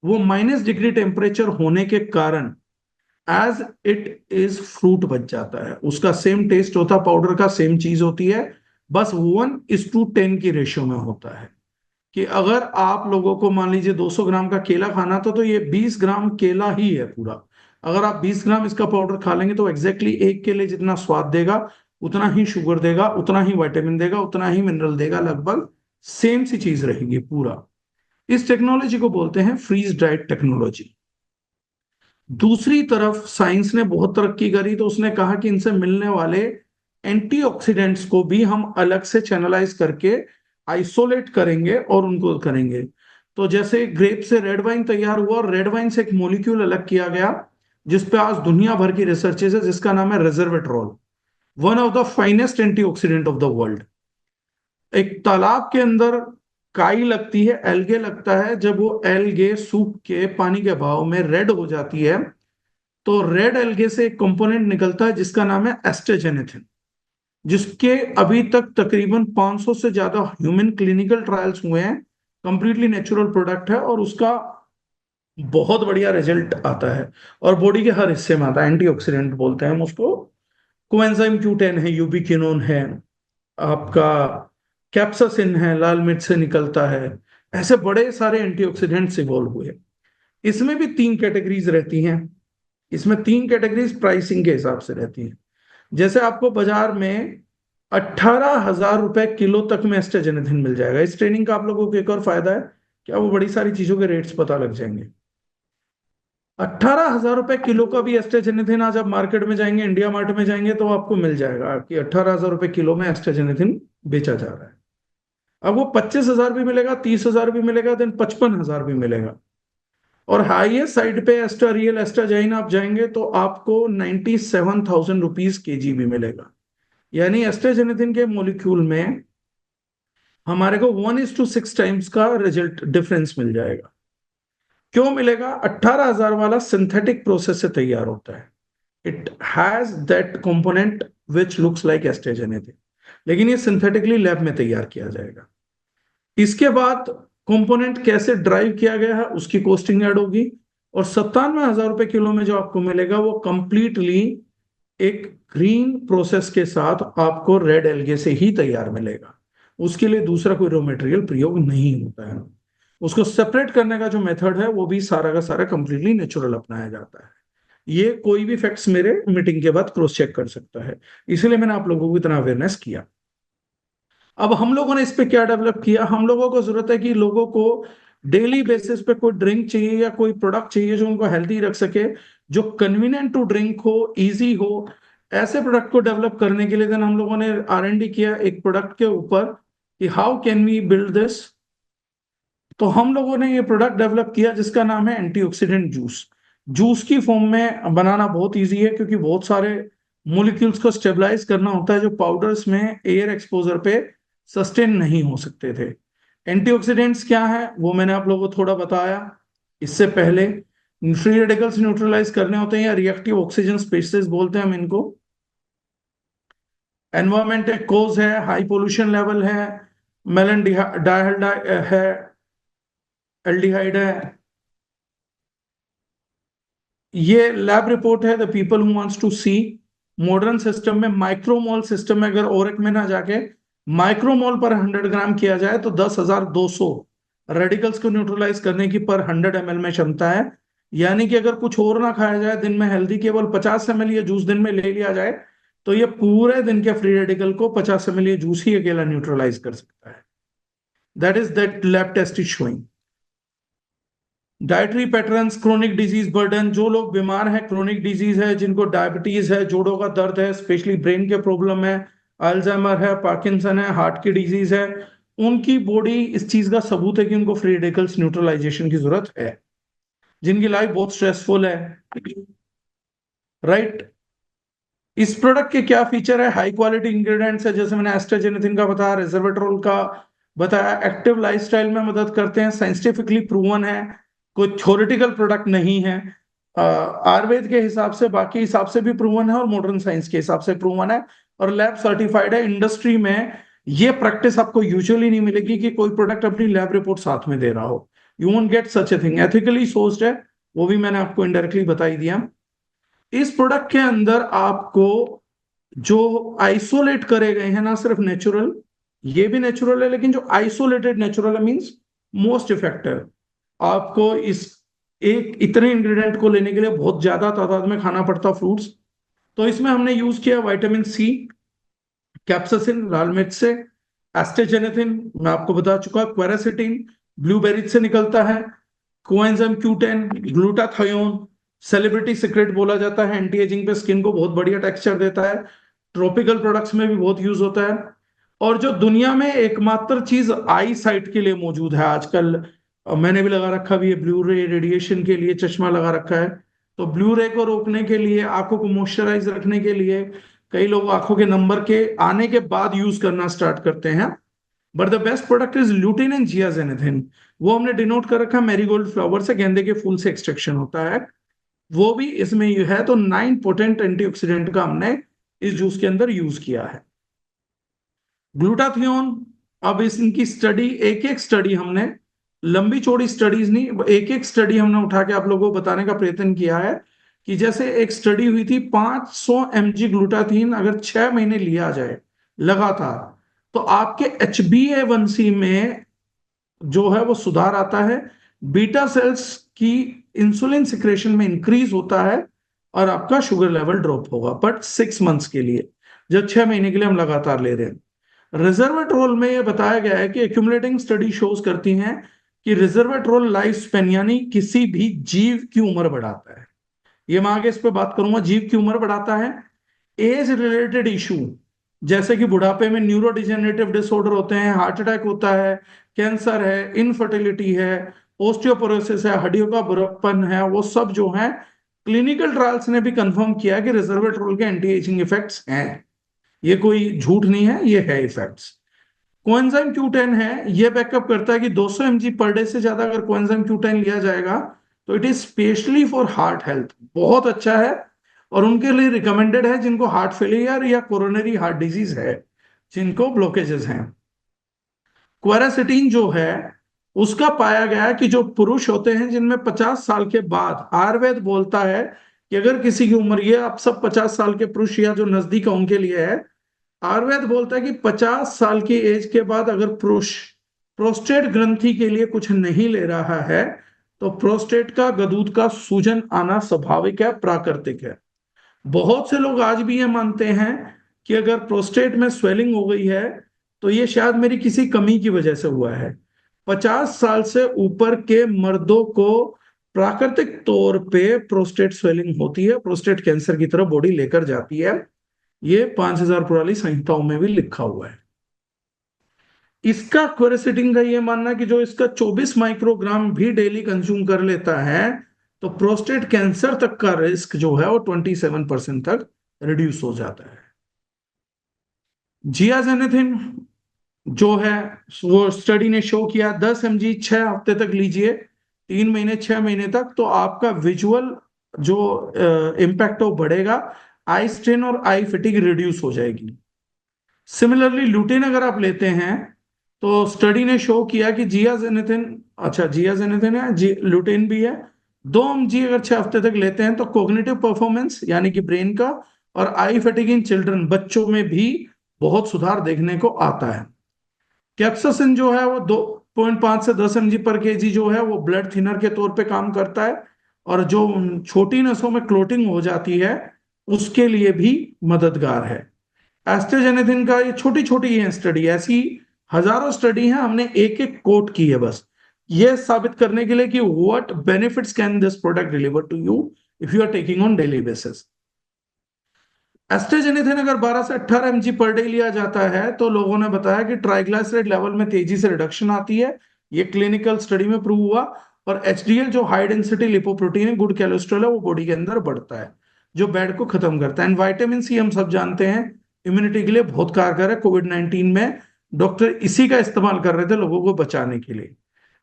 वो -डिग्री टेम्परेचर होने के कारण एज इट इज फ्रूट बच जाता है। उसका सेम टेस्ट होता, पाउडर का सेम चीज होती है, बस 1:10 की रेशियो में होता है। कि अगर आप लोगों को मान लीजिए 200 ग्राम का केला खाना था, तो ये 20 ग्राम केला ही है पूरा। अगर आप 20 ग्राम इसका पाउडर खा लेंगे तो एग्जैक्टली एक केले जितना स्वाद देगा, उतना ही शुगर देगा, उतना ही विटामिन देगा, उतना ही मिनरल देगा, लगभग सेम सी चीज रहेगी पूरा। इस टेक्नोलॉजी को बोलते हैं फ्रीज ड्राइड टेक्नोलॉजी। दूसरी तरफ साइंस ने बहुत तरक्की करी, तो उसने कहा कि इनसे मिलने वाले एंटीऑक्सीडेंट्स को भी हम अलग से चैनलाइज करके आइसोलेट करेंगे और उनको करेंगे। तो जैसे ग्रेप से रेड वाइन तैयार हुआ, और रेड वाइन से एक मॉलिक्यूल अलग किया गया जिसपे आज दुनिया भर की रिसर्चेज है, जिसका नाम है resveratrol, one of the finest antioxidant of the world. एक तालाब के अंदर काई लगती है, एल्गे लगता है, जब वो एल्गे सूख के पानी के बहाव में रेड हो जाती है, तो रेड एल्गे से एक कंपोनेंट निकलता है जिसका नाम है एस्ट्रेजेनेथिन, जिसके अभी तक तकरीबन 500 से ज्यादा ह्यूमन क्लिनिकल ट्रायल्स हुए हैं। कंप्लीटली नेचुरल प्रोडक्ट है और उसका बहुत बढ़िया रिजल्ट आता है, और बॉडी के हर हिस्से में आता है। एंटीऑक्सीडेंट बोलते हैं हम उसको। कोएंजाइम Q10 है, यूबिक्विनोन है, आपका कैप्सासिन है, लाल मिर्च से निकलता है। ऐसे बड़े सारे एंटीऑक्सीडेंट्स इवॉल्व हुए। इसमें भी 3 कैटेगरीज रहती हैं। इसमें 3 कैटेगरीज प्राइसिंग के हिसाब से रहती हैं। जैसे आपको बाजार में 18,000 रुपए किलो तक में एस्ट्रेजेनेथिन मिल जाएगा। इस ट्रेनिंग का आप लोगों को एक और फायदा है, क्या वो बड़ी सारी चीजों के रेट्स पता लग जाएंगे। 18,000 रुपए किलो का भी एस्ट्रेजेनेथिन आज आप मार्केट में जाएंगे, इंडिया मार्ट में जाएंगे, तो आपको मिल जाएगा कि 18,000 रुपए किलो में एस्ट्रेजेनेथिन बेचा जा रहा है। अब वो 25,000 भी मिलेगा, 30,000 भी मिलेगा, देन 55,000 भी मिलेगा। और हाईएस्ट साइड पे एस्ट्रा रियल एस्ट्राजाइन आप जाएंगे तो आपको 97,000 रुपीज केजी भी मिलेगा। यानी एस्ट्राजेनेथिन के मोलिक्यूल में हमारे को 1:6 टाइम्स का रिजल्ट डिफरेंस मिल जाएगा। क्यों मिलेगा? 18,000 वाला सिंथेटिक प्रोसेस से तैयार होता है। It has that component which looks like astaxanthin, लेकिन ये सिंथेटिकली लैब में तैयार किया जाएगा। इसके बाद कंपोनेंट कैसे ड्राइव किया गया है उसकी कॉस्टिंग ऐड होगी, और 97,000 रुपए किलो में जो आपको मिलेगा वो कंप्लीटली एक ग्रीन प्रोसेस के साथ आपको रेड एल्गे से ही तैयार मिलेगा। उसके लिए दूसरा कोई रॉ मटेरियल प्रयोग नहीं होता है। उसको सेपरेट करने का जो मेथड है वो भी सारा का सारा कंप्लीटली नेचुरल अपनाया जाता है। ये कोई भी फैक्ट्स मेरे मीटिंग के बाद क्रॉस चेक कर सकता है, इसलिए मैंने आप लोगों को इतना अवेयरनेस किया। अब हम लोगों ने इस पे क्या डेवलप किया? हम लोगों को जरूरत है कि लोगों को डेली बेसिस पे कोई ड्रिंक चाहिए या कोई प्रोडक्ट चाहिए जो उनको हेल्दी रख सके, जो कन्वीनियंट टू ड्रिंक हो, इजी हो। ऐसे प्रोडक्ट को डेवलप करने के लिए देन हम लोगों ने R&D किया एक प्रोडक्ट के ऊपर कि how can we build this. तो हम लोगों ने ये प्रोडक्ट डेवलप किया जिसका नाम है एंटीऑक्सीडेंट जूस। जूस की फॉर्म में बनाना बहुत इजी है, क्योंकि बहुत सारे मोलिक्यूल्स को स्टेबलाइज करना होता है जो पाउडर्स में एयर एक्सपोजर पे सस्टेन नहीं हो सकते थे। एंटीऑक्सीडेंट्स क्या है वो मैंने आप लोगों को थोड़ा बताया। इससे पहले फ्री रेडिकल्स न्यूट्रलाइज करने होते हैं, या रिएक्टिव ऑक्सीजन स्पेसीज बोलते हैं हम इनको। एनवायरमेंट एक कोज है, हाई पोल्यूशन लेवल है, मेलन डाइहाइड है, एल्डिहाइड है। ये लैब रिपोर्ट है, the people who wants to see. Modern system में माइक्रोमोल सिस्टम में अगर ओरिक में ना जाके माइक्रोमोल पर 100 ग्राम किया जाए तो 10,200 रेडिकल्स को न्यूट्रलाइज करने की पर 100 ml में क्षमता है। यानी कि अगर कुछ और ना खाया जाए, दिन में हेल्दी केवल 50 ml ये जूस दिन में ले लिया जाए, तो ये पूरे दिन के फ्री रेडिकल को 50 ml ये जूस ही अकेला न्यूट्रलाइज कर सकता है। That lab test is showing. Dietary patterns, chronic disease burden, जो लोग बीमार हैं, क्रोनिक डिजीज है, जिनको डायबिटीज है, जोड़ों का दर्द है, स्पेशली ब्रेन के प्रॉब्लम है, अल्जाइमर है, पार्किंसन है, हार्ट की डिजीज है, उनकी बॉडी इस चीज का सबूत है कि उनको फ्री रेडिकल्स न्यूट्रलाइजेशन की जरूरत है, जिनकी लाइफ बहुत स्ट्रेसफुल है, राइट। इस प्रोडक्ट के क्या फीचर है? हाई क्वालिटी इंग्रेडिएंट्स है, जैसे मैंने एस्ट्राजेनेटिन का बताया, रेसवेट्रोल का बताया। एक्टिव लाइफस्टाइल में मदद करते हैं, साइंटिफिकली प्रूवन है, कोई थ्योरेटिकल प्रोडक्ट नहीं है। आयुर्वेद के हिसाब से, बाकी हिसाब से भी प्रूवन है, और मॉडर्न साइंस के हिसाब से प्रूवन है, और लैब सर्टिफाइड है। इंडस्ट्री में ये प्रैक्टिस आपको यूजुअली नहीं मिलेगी कि कोई प्रोडक्ट अपनी लैब रिपोर्ट साथ में दे रहा हो। You won't get such a thing. Ethically sourced है, वो भी मैंने आपको इनडायरेक्टली बता ही दिया। इस प्रोडक्ट के अंदर आपको जो आइसोलेट करे गए हैं, ना सिर्फ नेचुरल, ये भी नेचुरल है, लेकिन जो आइसोलेटेड नेचुरल है मींस मोस्ट इफेक्टिव। आपको इस एक इतने इंग्रेडिएंट को लेने के लिए बहुत ज्यादा तादाद में खाना पड़ता फ्रूट्स। तो इसमें हमने यूज किया विटामिन सी, कैप्सासिन लाल मिर्च से, एस्टेजेनेथिन मैं आपको बता चुका, क्वेरासिटिन ब्लूबेरी से निकलता है, coenzyme Q10, glutathione, celebrity secret बोला जाता है, एंटी एजिंग पे स्किन को बहुत बढ़िया टेक्सचर देता है, ट्रॉपिकल प्रोडक्ट्स में भी बहुत यूज होता है। और जो दुनिया में एकमात्र चीज आई साइट के लिए मौजूद है आजकल, मैंने भी लगा रखा भी है, ब्लू रे रेडिएशन के लिए चश्मा लगा रखा है। तो ब्लू रे को रोकने के लिए, आंखों को मॉइस्चराइज रखने के लिए, कई लोग आंखों के नंबर के आने के बाद यूज करना स्टार्ट करते हैं। But the best product is lutein and zeaxanthin. वो हमने डिनोट कर रखा है मैरीगोल्ड फ्लावर से, गेंदे के फूल से एक्सट्रैक्शन होता है, वो भी इसमें है। तो 9 पोटेंट एंटीऑक्सीडेंट का हमने इस जूस के अंदर यूज किया है। ग्लूटाथियोन, अब इस इनकी स्टडी, एक एक स्टडी हमने, लंबी चौड़ी स्टडीज नहीं, एक एक स्टडी हमने उठा के आप लोगों को बताने का प्रयत्न किया है। कि जैसे एक स्टडी हुई थी, 500 mg ग्लूटाथीन अगर 6 महीने लिया जाए लगातार, तो आपके HbA1c में जो है वो सुधार आता है, बीटा सेल्स की इंसुलिन सिक्रेशन में इंक्रीज होता है, और आपका शुगर लेवल ड्रॉप होगा, बट 6 मंथ्स के लिए, जब 6 महीने के लिए हम लगातार ले रहे हैं। रिजर्वेट्रोल में यह बताया गया है कि एक्यूमुलेटिंग स्टडी शोज करती हैं कि रिजर्वेट्रोल लाइफ स्पेन यानी किसी भी जीव की उम्र बढ़ाता है। ये मैं आगे इस पे बात करूंगा, जीव की उम्र बढ़ाता है। एज रिलेटेड इशू, जैसे कि बुढ़ापे में न्यूरो डिजेनरेटिव डिसऑर्डर होते हैं, हार्ट अटैक होता है, कैंसर है, इनफर्टिलिटी है, ओस्टियोपोरोसिस है, हड्डियों का बुढ़ापन है, वो सब जो है क्लिनिकल ट्रायल्स ने भी कंफर्म किया कि रिजर्वेट्रोल के एंटी एजिंग इफेक्ट्स हैं। ये कोई झूठ नहीं है, ये है इफेक्ट्स। कोएंजाइम Q10 है, ये बैकअप करता है कि 200 mg पर डे से ज्यादा अगर कोएंजाइम Q10 लिया जाएगा तो it is specially for heart health, बहुत अच्छा है, और उनके लिए रिकमेंडेड है जिनको हार्ट फेलियर या कोरोनरी हार्ट डिजीज है, जिनको ब्लॉकेजेस हैं। क्वेरासिटीन जो है, उसका पाया गया कि जो पुरुष होते हैं जिनमें 50 साल के बाद, आयुर्वेद बोलता है कि अगर किसी की उम्र, ये आप सब 50 साल के पुरुष या जो नजदीक है उनके लिए है, आयुर्वेद बोलता है कि 50 साल की एज के बाद अगर पुरुष प्रोस्टेट ग्रंथि के लिए कुछ नहीं ले रहा है, तो प्रोस्टेट का गदूद का सूजन आना स्वाभाविक है, प्राकृतिक है। बहुत से लोग आज भी ये मानते हैं कि अगर प्रोस्टेट में स्वेलिंग हो गई है तो ये शायद मेरी किसी कमी की वजह से हुआ है। 50 साल से ऊपर के मर्दों को प्राकृतिक तौर पे प्रोस्टेट स्वेलिंग होती है, प्रोस्टेट कैंसर की तरफ बॉडी लेकर जाती है। ये 5000 पुरानी संहिताओं में भी लिखा हुआ है। इसका क्वेरसिटिन का ये मानना है कि जो इसका 24 माइक्रोग्राम भी डेली कंज्यूम कर लेता है तो प्रोस्टेट कैंसर तक का रिस्क जो है वो 27% तक रिड्यूस हो जाता है। जियाजेनेथिन जो है, वो स्टडी ने शो किया 10 mg 6 हफ्ते तक लीजिए, 3 महीने 6 महीने तक, तो आपका विजुअल जो इम्पैक्ट वो बढ़ेगा, आई स्ट्रेन और आई फिटिंग रिड्यूस हो जाएगी। सिमिलरली लुटिन अगर आप लेते हैं तो स्टडी ने शो किया कि जियाजेनेथिन, अच्छा जियाजेनेथिन है, लुटिन भी है, 2 mg अगर 6 हफ्ते तक लेते हैं तो कॉग्निटिव परफॉर्मेंस यानी कि ब्रेन का, और आई फैटिग इन चिल्ड्रन बच्चों में भी बहुत सुधार देखने को आता है। कैप्सासिन जो है वो 2.5 से 10 mg पर केजी जो है वो ब्लड थिनर के तौर पे काम करता है, और जो छोटी नसों में क्लोटिंग हो जाती है उसके लिए भी मददगार है। एस्ट्राजेनेथिन का ये छोटी छोटी है स्टडी, ऐसी हजारों स्टडी हैं, हमने एक एक कोट की है बस ये साबित करने के लिए कि what benefits can this product deliver to you if you are taking on daily basis. Astaxanthin अगर 12 से 18 mg पर डे लिया जाता है तो लोगों ने बताया कि ट्राइग्लिसराइड लेवल में तेजी से रिडक्शन आती है, ये क्लिनिकल स्टडी में प्रूव हुआ। और एचडीएल जो हाई डेंसिटी लिपोप्रोटीन है, गुड कोलेस्ट्रॉल है, वो बॉडी के अंदर बढ़ता है, जो बैड को खत्म करता है। एंड विटामिन सी हम सब जानते हैं इम्यूनिटी के लिए बहुत कारगर है। कोविड-19 में डॉक्टर इसी का इस्तेमाल कर रहे थे लोगों को बचाने के लिए।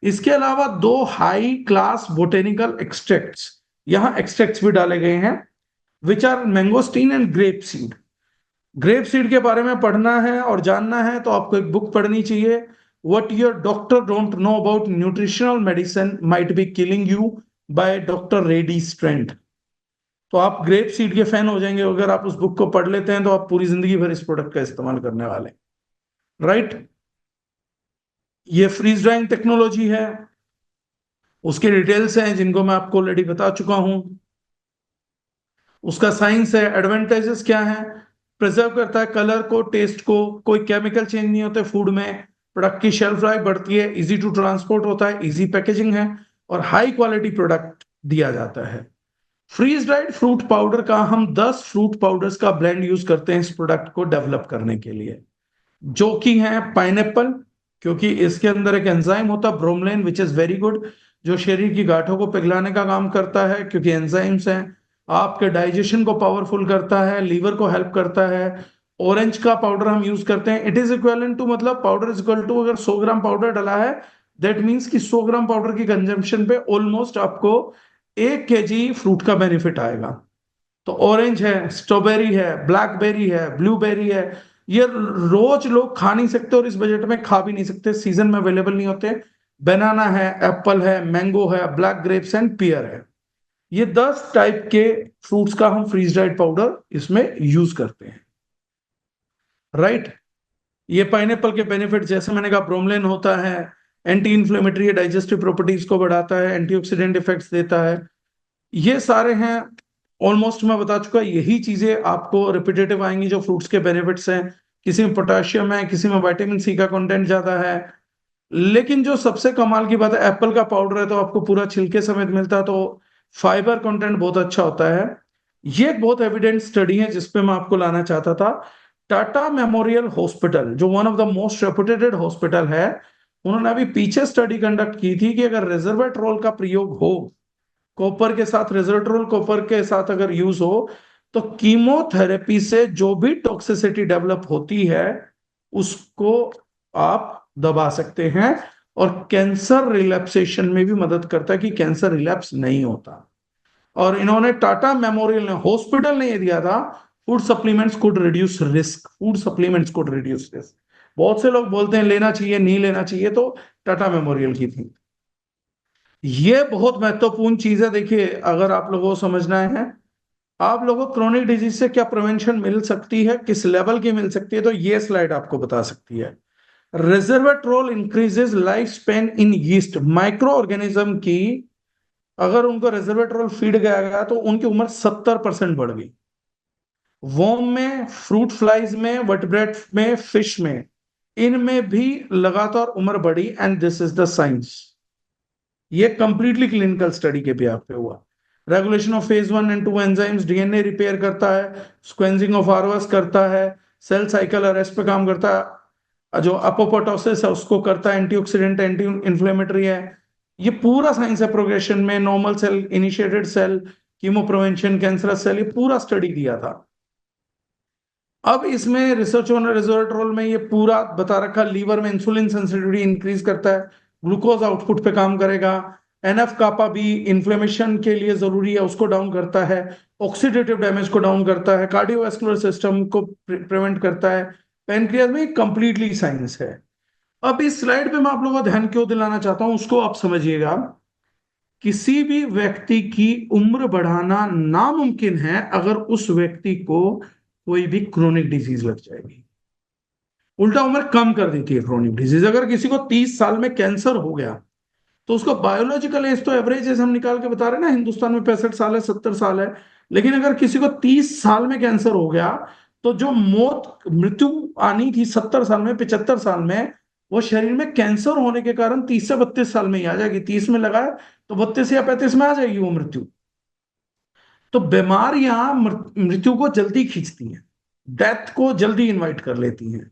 इसके अलावा दो हाई क्लास बोटेनिकल एक्सट्रैक्ट्स, यहाँ एक्सट्रैक्ट्स भी डाले गए हैं, which are mangosteen and grape seed. Grape seed के बारे में पढ़ना है और जानना है तो आपको एक बुक पढ़नी चाहिए, what your doctor don't know about nutritional medicine might be killing you, by doctor Ray D Strand. तो आप ग्रेप सीड के फैन हो जाएंगे अगर आप उस बुक को पढ़ लेते हैं, तो आप पूरी जिंदगी भर इस प्रोडक्ट का इस्तेमाल करने वाले हैं, राइट। ये फ्रीज ड्राइंग टेक्नोलॉजी है, उसके डिटेल्स हैं जिनको मैं आपको ऑलरेडी बता चुका हूं। उसका साइंस है, एडवांटेजेस क्या है, प्रिजर्व करता है कलर को, टेस्ट को, कोई केमिकल चेंज नहीं होते फूड में, प्रोडक्ट की शेल्फ लाइफ बढ़ती है, इजी टू ट्रांसपोर्ट होता है, इजी पैकेजिंग है, और हाई क्वालिटी प्रोडक्ट दिया जाता है। फ्रीज ड्राइड फ्रूट पाउडर का हम 10 फ्रूट पाउडर्स का ब्लेंड यूज करते हैं इस प्रोडक्ट को डेवलप करने के लिए, जो कि है पाइनएप्पल, क्योंकि इसके अंदर एक एंजाइम होता है ब्रोमलेन विच इज वेरी गुड, जो शरीर की गांठों को पिघलाने का काम करता है, क्योंकि एंजाइम्स हैं। आपके डाइजेशन को पावरफुल करता है, लीवर को हेल्प करता है। ऑरेंज का पाउडर हम यूज करते हैं, इट इज इक्वलेंट टू, मतलब पाउडर इज इक्वल टू, अगर 100 ग्राम पाउडर डाला है दैट मीन्स कि 100 ग्राम पाउडर की कंजम्पशन पे ऑलमोस्ट आपको 1 kg फ्रूट का बेनिफिट आएगा। तो ऑरेंज है, स्ट्रॉबेरी है, ब्लैकबेरी है, ब्लूबेरी है, ये रोज लोग खा नहीं सकते और इस बजट में खा भी नहीं सकते, सीजन में अवेलेबल नहीं होते। बनाना है, एप्पल है, मैंगो है, ब्लैक ग्रेप्स एंड पियर है। ये 10 टाइप के फ्रूट्स का हम फ्रीज ड्राइड पाउडर इसमें यूज करते हैं, राइट। ये पाइनएप्पल के बेनिफिट जैसे मैंने कहा, ब्रोमलेन होता है, एंटी इंफ्लेमेटरी, डाइजेस्टिव प्रॉपर्टीज को बढ़ाता है, एंटीऑक्सीडेंट इफेक्ट्स देता है, ये सारे हैं। ऑलमोस्ट मैं बता चुका, यही चीजें आपको रिपीटेटिव आएंगी जो फ्रूट्स के बेनिफिट्स हैं। किसी में पोटेशियम है, किसी में विटामिन सी का कंटेंट ज्यादा है, लेकिन जो सबसे कमाल की बात है, एप्पल का पाउडर है तो आपको पूरा छिलके समेत मिलता है, तो फाइबर कंटेंट बहुत अच्छा होता है। ये एक बहुत एविडेंट स्टडी है जिसपे मैं आपको लाना चाहता था। टाटा मेमोरियल हॉस्पिटल, जो one of the most reputed hospital है, उन्होंने अभी पीछे स्टडी कंडक्ट की थी कि अगर रेजर्वेट्रोल का प्रयोग हो, कॉपर के साथ, रेजोट्रोल कॉपर के साथ अगर यूज हो, तो कीमोथेरेपी से जो भी टॉक्सिसिटी डेवलप होती है उसको आप दबा सकते हैं, और कैंसर रिलैप्सेशन में भी मदद करता है कि कैंसर रिलैप्स नहीं होता। और इन्होंने, टाटा मेमोरियल ने, हॉस्पिटल ने ये दिया था, food supplements could reduce risk, food supplements could reduce risk. बहुत से लोग बोलते हैं लेना चाहिए नहीं लेना चाहिए, तो टाटा मेमोरियल की थी। ये बहुत महत्वपूर्ण चीज है। देखिए, अगर आप लोगों को समझना है आप लोगों को क्रोनिक डिजीज से क्या प्रिवेंशन मिल सकती है, किस लेवल की मिल सकती है, तो ये स्लाइड आपको बता सकती है। Resveratrol increases life span in yeast, micro organism की अगर उनको रेजर्वेट्रोल फीड गया तो उनकी उम्र 70% बढ़ गई। वॉर्म में, फ्रूट फ्लाइज में, वर्टिब्रेट में, फिश में, इनमें भी लगातार उम्र बढ़ी, and this is the science. ये कंप्लीटली क्लिनिकल स्टडी के बेस पे हुआ। Regulation of phase 1 and 2 enzymes, DNA repair करता है, स्क्वेंजिंग ऑफ आरओएस करता है, सेल साइकिल अरेस्ट पे काम करता है, जो अपोप्टोसिस है उसको करता है, एंटीऑक्सीडेंट, एंटी इन्फ्लेमेटरी है। ये पूरा साइंस है प्रोग्रेशन में, normal cell, initiated cell, chemo prevention, cancerous cell, ये पूरा स्टडी दिया था। अब इसमें रिसर्च ऑन रेजोरेट्रोल में ये पूरा बता रखा, लीवर में इंसुलिन सेंसिटिविटी इंक्रीज करता है, ग्लूकोज आउटपुट पे काम करेगा, एनएफ कापा भी इन्फ्लेमेशन के लिए जरूरी है उसको डाउन करता है, ऑक्सीडेटिव डैमेज को डाउन करता है, कार्डियोवास्कुलर सिस्टम को प्रिवेंट करता है, पेनक्रियाज में कंप्लीटली साइंस है। अब इस स्लाइड पे मैं आप लोगों का ध्यान क्यों दिलाना चाहता हूं उसको आप समझिएगा। किसी भी व्यक्ति की उम्र बढ़ाना नामुमकिन है अगर उस व्यक्ति को कोई भी क्रोनिक डिजीज लग जाएगी। उल्टा उम्र कम कर देती है क्रोनिक डिजीज। अगर किसी को 30 साल में कैंसर हो गया तो उसको बायोलॉजिकल एज, तो एवरेज एज हम निकाल के बता रहे हैं ना, हिंदुस्तान में 65 साल है, 70 साल है, लेकिन अगर किसी को 30 साल में कैंसर हो गया तो जो मृत्यु आनी थी 70 साल में, 75 साल में, वो शरीर में कैंसर होने के कारण 30 से 32 साल में ही आ जाएगी। 30 में लगा है तो 32 या 35 में आ जाएगी वो मृत्यु। तो बीमारियां मृत्यु को जल्दी खींचती हैं, डेथ को जल्दी इनवाइट कर लेती हैं।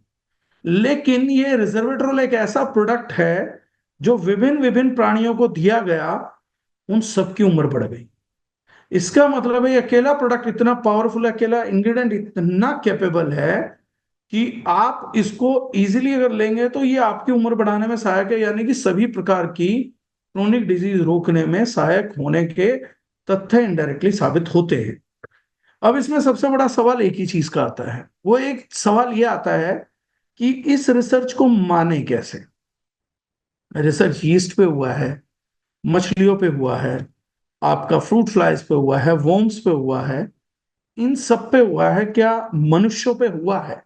लेकिन ये रिजर्वेट्रोल एक ऐसा प्रोडक्ट है जो विभिन्न विभिन्न प्राणियों को दिया गया, उन सबकी उम्र बढ़ गई। इसका मतलब है ये अकेला प्रोडक्ट इतना पावरफुल है, अकेला इंग्रेडिएंट इतना कैपेबल है कि आप इसको इजीली अगर लेंगे तो ये आपकी उम्र बढ़ाने में सहायक है, यानी कि सभी प्रकार की क्रोनिक डिजीज रोकने में सहायक होने के तथ्य इनडायरेक्टली साबित होते हैं। अब इसमें सबसे बड़ा सवाल एक ही चीज का आता है, वो एक सवाल ये आता है कि इस रिसर्च को माने कैसे। रिसर्च यीस्ट पे हुआ है, मछलियों पे हुआ है, आपका फ्रूट फ्लाइज पे हुआ है, वॉर्म्स पे हुआ है, इन सब पे हुआ है, क्या मनुष्यों पे हुआ है?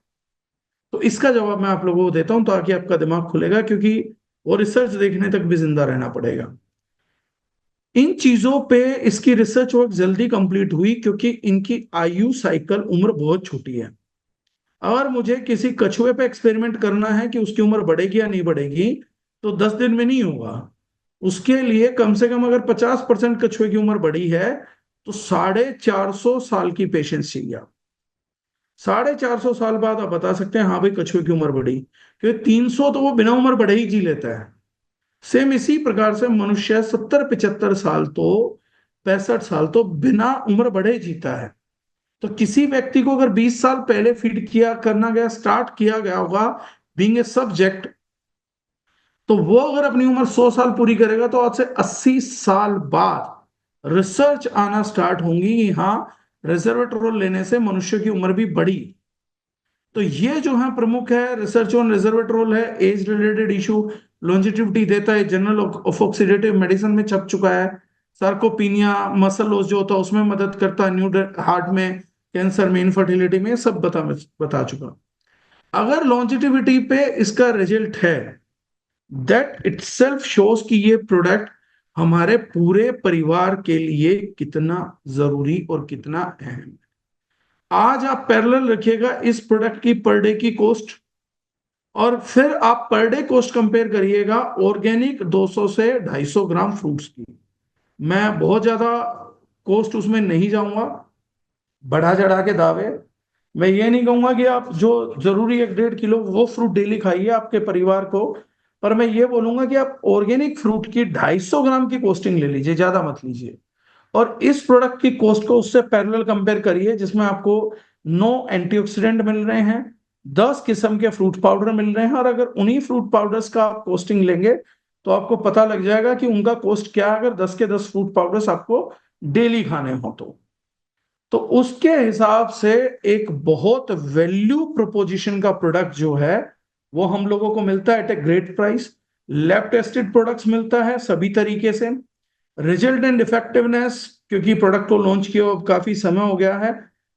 तो इसका जवाब मैं आप लोगों को देता हूं ताकि आपका दिमाग खुलेगा, क्योंकि वो रिसर्च देखने तक भी जिंदा रहना पड़ेगा। इन चीजों पे इसकी रिसर्च वर्क जल्दी कंप्लीट हुई क्योंकि इनकी आयु साइकिल उम्र बहुत छोटी है। अगर मुझे किसी कछुए पे एक्सपेरिमेंट करना है कि उसकी उम्र बढ़ेगी या नहीं बढ़ेगी, तो 10 दिन में नहीं होगा। उसके लिए कम से कम अगर 50% कछुए की उम्र बढ़ी है तो 450 साल की पेशेंस चाहिए। 450 साल बाद आप बता सकते हैं हाँ भाई कछुए की उम्र बढ़ी, क्योंकि 300 तो वो बिना उम्र बढ़े ही जी लेता है। सेम इसी प्रकार से मनुष्य 70-75 साल तो 65 साल तो बिना उम्र बढ़े जीता है। तो किसी व्यक्ति को अगर 20 साल पहले फीड किया करना गया, स्टार्ट किया गया होगा बीइंग ए सब्जेक्ट, तो वो अगर अपनी उम्र 100 साल पूरी करेगा तो आज से 80 साल बाद रिसर्च आना स्टार्ट होंगी कि हाँ रेजर्वेट्रोल लेने से मनुष्य की उम्र भी बढ़ी। तो ये जो है प्रमुख है रिसर्च ऑन रेजर्वेट्रोल है, एज रिलेटेड इशू, लॉन्जिटिविटी देता है, जर्नल ऑफ ऑक्सीडेटिव मेडिसिन में छप चुका है। सार्कोपीनिया, मसल लॉस जो होता है उसमें मदद करता है, न्यू हार्ट में, कैंसर में, इनफर्टिलिटी में, सब बता चुका। अगर लॉन्जिटिविटी पे इसका रिजल्ट है, दैट इटसेल्फ शोज कि ये प्रोडक्ट हमारे पूरे परिवार के लिए कितना जरूरी और कितना अहम है। आज आप पैरेलल रखिएगा इस प्रोडक्ट की पर डे की कॉस्ट, और फिर आप पर डे कॉस्ट कंपेयर करिएगा ऑर्गेनिक 200 से 250 ग्राम फ्रूट्स की। मैं बहुत ज्यादा कॉस्ट उसमें नहीं जाऊंगा, बढ़ा चढ़ा के दावे। मैं ये नहीं कहूंगा कि आप जो जरूरी 1-1.5 किलो वो फ्रूट डेली खाइए आपके परिवार को, पर मैं ये बोलूंगा कि आप ऑर्गेनिक फ्रूट की 250 ग्राम की कॉस्टिंग ले लीजिए, ज्यादा मत लीजिए। और इस प्रोडक्ट की कॉस्ट को उससे पैरेलल कंपेयर करिए जिसमें आपको 9 एंटीऑक्सीडेंट मिल रहे हैं, 10 किस्म के फ्रूट पाउडर मिल रहे हैं, और अगर उन्हीं फ्रूट पाउडर्स का आप कॉस्टिंग लेंगे तो आपको पता लग जाएगा कि उनका कॉस्ट क्या है, अगर 10 के 10 फ्रूट पाउडर्स आपको डेली खाने हो तो उसके हिसाब से एक बहुत वैल्यू प्रोपोजिशन का प्रोडक्ट जो है वो हम लोगों को मिलता है at a great price. Lab tested products मिलता है सभी तरीके से। रिजल्ट एंड इफेक्टिवनेस, क्योंकि प्रोडक्ट को लॉन्च किया अब काफी समय हो गया है,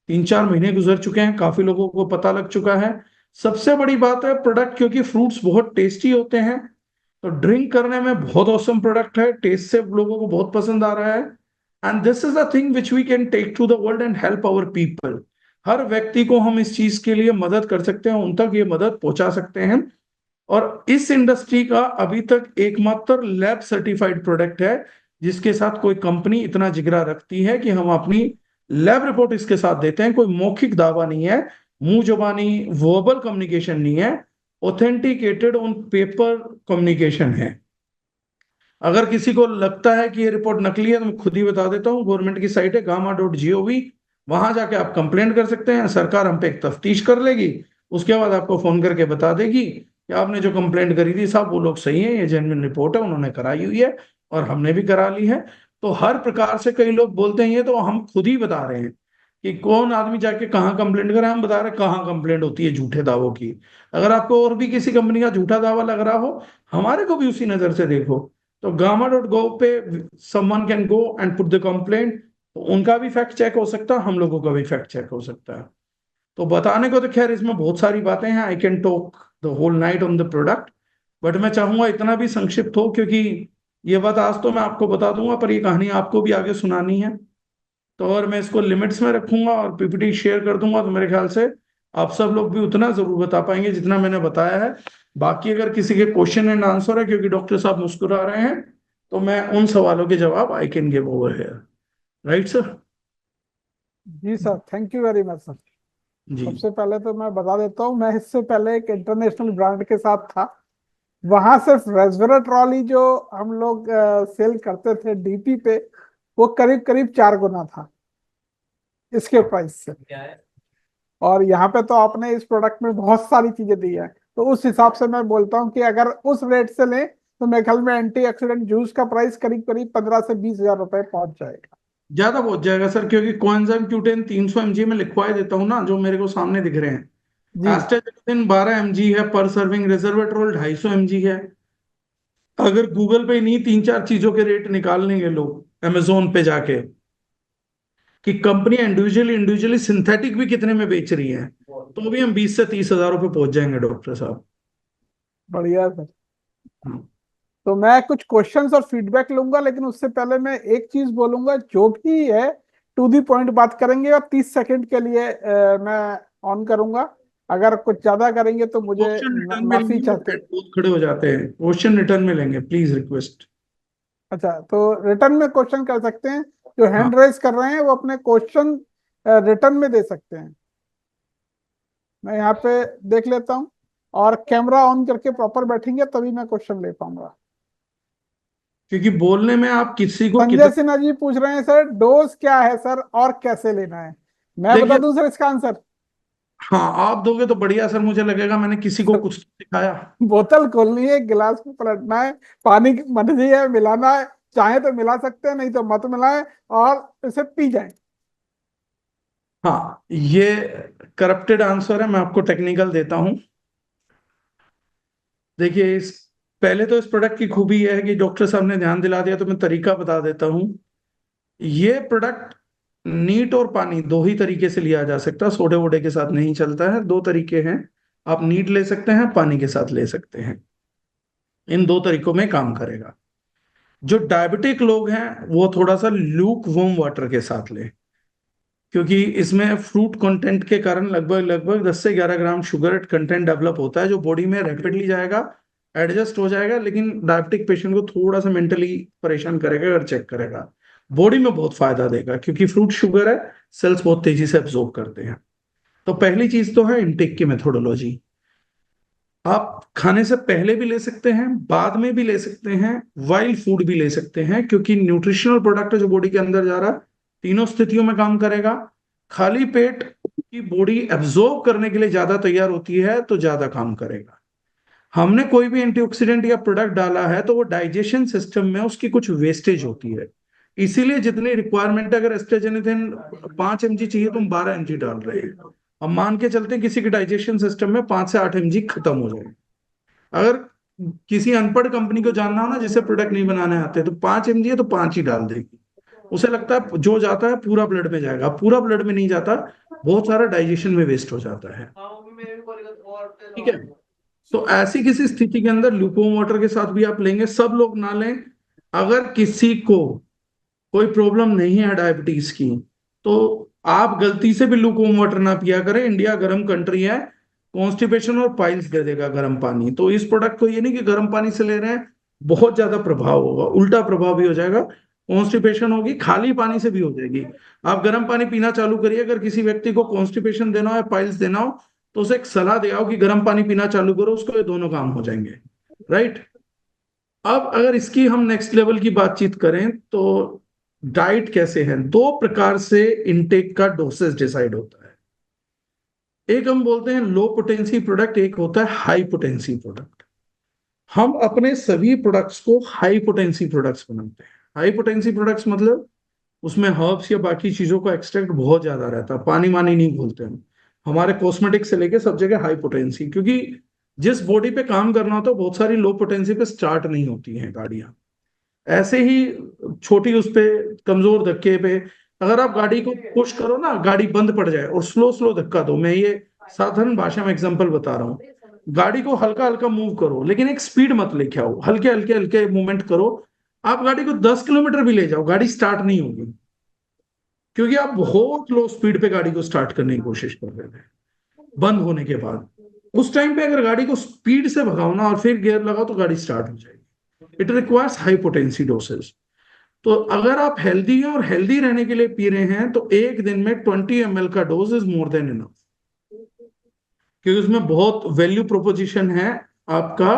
3-4 महीने गुजर चुके हैं, काफी लोगों को पता लग चुका है। सबसे बड़ी बात है प्रोडक्ट, क्योंकि फ्रूट्स बहुत टेस्टी होते हैं तो ड्रिंक करने में बहुत औसम प्रोडक्ट है, टेस्ट से लोगों को बहुत पसंद आ रहा है। And this is a thing which we can take to the world and help our people. हर व्यक्ति को हम इस चीज के लिए मदद कर सकते हैं, उन तक ये मदद पहुंचा सकते हैं। और इस इंडस्ट्री का अभी तक एकमात्र लैब सर्टिफाइड प्रोडक्ट है जिसके साथ कोई कंपनी इतना जिगरा रखती है कि हम अपनी लैब रिपोर्ट इसके साथ देते हैं। कोई मौखिक दावा नहीं है, मुंह जुबानी वर्बल कम्युनिकेशन नहीं है, ऑथेंटिकेटेड ऑन पेपर कम्युनिकेशन है। अगर किसी को लगता है कि ये रिपोर्ट नकली है तो मैं खुद ही बता देता हूँ, गवर्नमेंट की साइट है gama.gov, वहां जाके आप कंप्लेंट कर सकते हैं, सरकार हम पे एक तफ्तीश कर लेगी, उसके बाद आपको फोन करके बता देगी कि आपने जो कंप्लेंट करी थी साहब वो लोग सही है, ये जेन्युइन रिपोर्ट है, उन्होंने कराई हुई है और हमने भी करा ली है। तो हर प्रकार से कई लोग बोलते हैं ये तो हम खुद ही बता रहे हैं कि कौन आदमी जाके कहाँ कंप्लेंट करे, हम बता रहे हैं कहाँ कंप्लेंट होती है झूठे दावों की। अगर आपको और भी किसी कंपनी का झूठा दावा लग रहा हो, हमारे को भी उसी नजर से देखो। तो gama.gov पे someone can go and put the complaint, तो उनका भी फैक्ट चेक हो सकता है, हम लोगों का भी फैक्ट चेक हो सकता है। तो बताने को तो खैर इसमें बहुत सारी बातें हैं, I can talk the whole night on the product, but मैं चाहूंगा इतना भी संक्षिप्त हो, क्योंकि ये बात आज तो मैं आपको बता दूंगा पर ये कहानी आपको भी आगे सुनानी है। तो और मैं इसको लिमिट्स में रखूंगा और पीपीटी शेयर कर दूंगा, तो मेरे ख्याल से आप सब लोग भी उतना जरूर बता पाएंगे जितना मैंने बताया है। बाकी अगर किसी के क्वेश्चन एंड आंसर है, क्योंकि डॉक्टर साहब मुस्कुरा रहे हैं, तो मैं उन सवालों के जवाब I can give over here. Right sir? जी sir, thank you very much sir. जी। सबसे पहले तो मैं बता देता हूँ, मैं इससे पहले एक इंटरनेशनल ब्रांड के साथ था। वहां सिर्फ रेस्वेराट्रॉल जो हम लोग सेल करते थे डीपी पे, वो करीब करीब 4 गुना था इसके प्राइस से। और यहाँ पे तो आपने इस प्रोडक्ट में बहुत सारी चीजें दी है, तो उस हिसाब से मैं बोलता हूँ कि अगर उस रेट से लें तो मेरे ख्याल में एंटीऑक्सीडेंट जूस का प्राइस करीब करीब 15 से 20 हजार रुपए पहुंच जाएगा। ज्यादा पहुंच जाएगा सर, क्योंकि कोएंजाइम Q10 300 mg में लिखवा ही देता हूँ ना, जो मेरे को सामने दिख रहे हैं। जी। एस्टाजिन 12 mg है पर सर्विंग, रेजर्वेट्रोल 250 mg है। अगर गूगल पे नहीं तीन चार चीजों के रेट निकाल लेंगे लोग अमेजोन पे जाके, कि कंपनी इंडिविजुअली इंडिविजुअली सिंथेटिक भी कितने में बेच रही है, तो भी हम 20 से 30 हजार रुपये पहुंच जाएंगे डॉक्टर साहब। बढ़िया सर। हाँ। तो मैं कुछ क्वेश्चंस और फीडबैक लूंगा, लेकिन उससे पहले मैं एक चीज बोलूंगा, जो भी है टू दी पॉइंट बात करेंगे, और 30 सेकंड के लिए मैं ऑन करूंगा। अगर कुछ ज्यादा करेंगे तो मुझे क्वेश्चन रिटर्न में माफी लेंगे, वो चाहते। हेड बहुत खड़े हो जाते हैं, क्वेश्चन रिटर्न में लेंगे प्लीज, रिक्वेस्ट। अच्छा, तो रिटर्न में क्वेश्चन कर सकते हैं। जो हाँ। हैंड रेज कर रहे हैं वो अपने क्वेश्चन रिटर्न में दे सकते हैं। मैं यहाँ पे देख लेता हूँ, और कैमरा ऑन करके प्रॉपर बैठेंगे तभी मैं क्वेश्चन ले पाऊंगा। क्योंकि बोलने में आप किसी को संजय कितना। सिन्हा जी पूछ रहे हैं, सर डोज क्या है सर, और कैसे लेना है? मैं बता देखिए, दूं सर इसका आंसर? हाँ आप दोगे तो बढ़िया सर, मुझे लगेगा मैंने किसी को सर, कुछ सिखाया। बोतल खोलनी है, गिलास में पलटना है, पानी की मर्जी है मिलाना है, चाहे तो मिला सकते हैं, नहीं तो मत मिलाएं, और इसे पी जाएं। हाँ, ये करप्टेड आंसर है, मैं आपको टेक्निकल देता हूं। देखिए, इस पहले तो इस प्रोडक्ट की खूबी यह है कि डॉक्टर साहब ने ध्यान दिला दिया, तो मैं तरीका बता देता हूं। ये प्रोडक्ट नीट और पानी दो ही तरीके से लिया जा सकता है, सोडे वोडे के साथ नहीं चलता है। दो तरीके हैं, आप नीट ले सकते हैं, पानी के साथ ले सकते हैं। इन दो तरीकों में काम करेगा। जो डायबिटिक लोग हैं वो थोड़ा सा ल्यूक वार्म वाटर के साथ लें, क्योंकि इसमें फ्रूट कंटेंट के कारण लगभग लगभग 10 से 11 ग्राम शुगर कंटेंट डेवलप होता है, जो बॉडी में रैपिडली जाएगा, एडजस्ट हो जाएगा, लेकिन डायबिटिक पेशेंट को थोड़ा सा मेंटली परेशान करेगा अगर चेक करेगा। बॉडी में बहुत फायदा देगा, क्योंकि फ्रूट शुगर है, सेल्स बहुत तेजी से एब्जॉर्ब करते हैं। तो पहली चीज तो है इनटेक की मेथोडोलॉजी। आप खाने से पहले भी ले सकते हैं, बाद में भी ले सकते हैं, वाइल्ड फूड भी ले सकते हैं, क्योंकि न्यूट्रिशनल प्रोडक्ट जो बॉडी के अंदर जा रहा है तीनों स्थितियों में काम करेगा। खाली पेट की बॉडी एब्जॉर्ब करने के लिए ज्यादा तैयार होती है, तो ज्यादा काम करेगा। हमने कोई भी एंटीऑक्सीडेंट या प्रोडक्ट डाला है तो वो डाइजेशन सिस्टम में उसकी कुछ वेस्टेज होती है। इसीलिए जितनी रिक्वायरमेंट है, अगर एस्ट्राजेनेटिन 5 mg चाहिए तो हम 12 mg डाल रहे हैं। अब मान के चलते हैं किसी के डाइजेशन सिस्टम में 5 से 8 mg खत्म हो जाए। अगर किसी अनपढ़ कंपनी को जानना हो ना, जिसे प्रोडक्ट नहीं बनाने आते, तो 5 mg है तो 5 ही डाल देगी। उसे लगता है जो जाता है पूरा ब्लड में जाएगा, पूरा ब्लड में नहीं जाता, बहुत सारा डाइजेशन में वेस्ट हो जाता है। ठीक है। तो ऐसी किसी स्थिति के अंदर लूपवॉर्म वाटर के साथ भी आप लेंगे, सब लोग ना लें। अगर किसी को कोई प्रॉब्लम नहीं है डायबिटीज की, तो आप गलती से भी लूपवॉर्म वाटर ना पिया करें। इंडिया गर्म कंट्री है, कॉन्स्टिपेशन और पाइल्स दे देगा गर्म पानी। तो इस प्रोडक्ट को ये नहीं कि गर्म पानी से ले रहे हैं बहुत ज्यादा प्रभाव होगा, उल्टा प्रभाव भी हो जाएगा। कॉन्स्टिपेशन होगी, खाली पानी से भी हो जाएगी। आप गर्म पानी पीना चालू करिए, अगर किसी व्यक्ति को कॉन्स्टिपेशन देना हो या पाइल्स देना हो, तो उसे एक सलाह दिया हो कि गर्म पानी पीना चालू करो, उसको ये दोनों काम हो जाएंगे। राइट। अब अगर इसकी हम नेक्स्ट लेवल की बातचीत करें, तो डाइट कैसे है, दो प्रकार से इनटेक का डोसेज डिसाइड होता है। एक हम बोलते हैं लो पोटेंसी प्रोडक्ट, एक होता है हाई पोटेंसी प्रोडक्ट। हम अपने सभी प्रोडक्ट्स को हाई पोटेंसी प्रोडक्ट्स बनाते हैं। हाई पोटेंसी प्रोडक्ट्स मतलब उसमें हर्ब्स या बाकी चीजों का एक्सट्रैक्ट बहुत ज्यादा रहता है, पानी वानी नहीं घोलते हम। हमारे कॉस्मेटिक से लेके सब जगह हाई पोटेंसी, क्योंकि जिस बॉडी पे काम करना होता है बहुत सारी लो पोटेंसी पे स्टार्ट नहीं होती हैं गाड़ियां। ऐसे ही छोटी उस पे कमजोर धक्के पे अगर आप गाड़ी को पुश करो ना, गाड़ी बंद पड़ जाए, और स्लो स्लो धक्का दो, मैं ये साधारण भाषा में एग्जांपल बता रहा हूँ। गाड़ी को हल्का हल्का मूव करो, लेकिन एक स्पीड मत लेके आओ, हल्के हल्के हल्के मूवमेंट करो। आप गाड़ी को 10 किलोमीटर भी ले जाओ, गाड़ी स्टार्ट नहीं होगी, क्योंकि आप बहुत लो स्पीड पे गाड़ी को स्टार्ट करने की कोशिश कर रहे थे बंद होने के बाद। उस टाइम पे अगर गाड़ी को स्पीड से भगाओ ना और फिर गियर लगाओ, तो गाड़ी स्टार्ट हो जाएगी। It requires high potency dosage. तो अगर आप हेल्दी हैं और हेल्दी रहने के लिए पी रहे हैं तो एक दिन में 20 ml का dose is more than enough, क्योंकि उसमें बहुत वैल्यू प्रोपोजिशन है आपका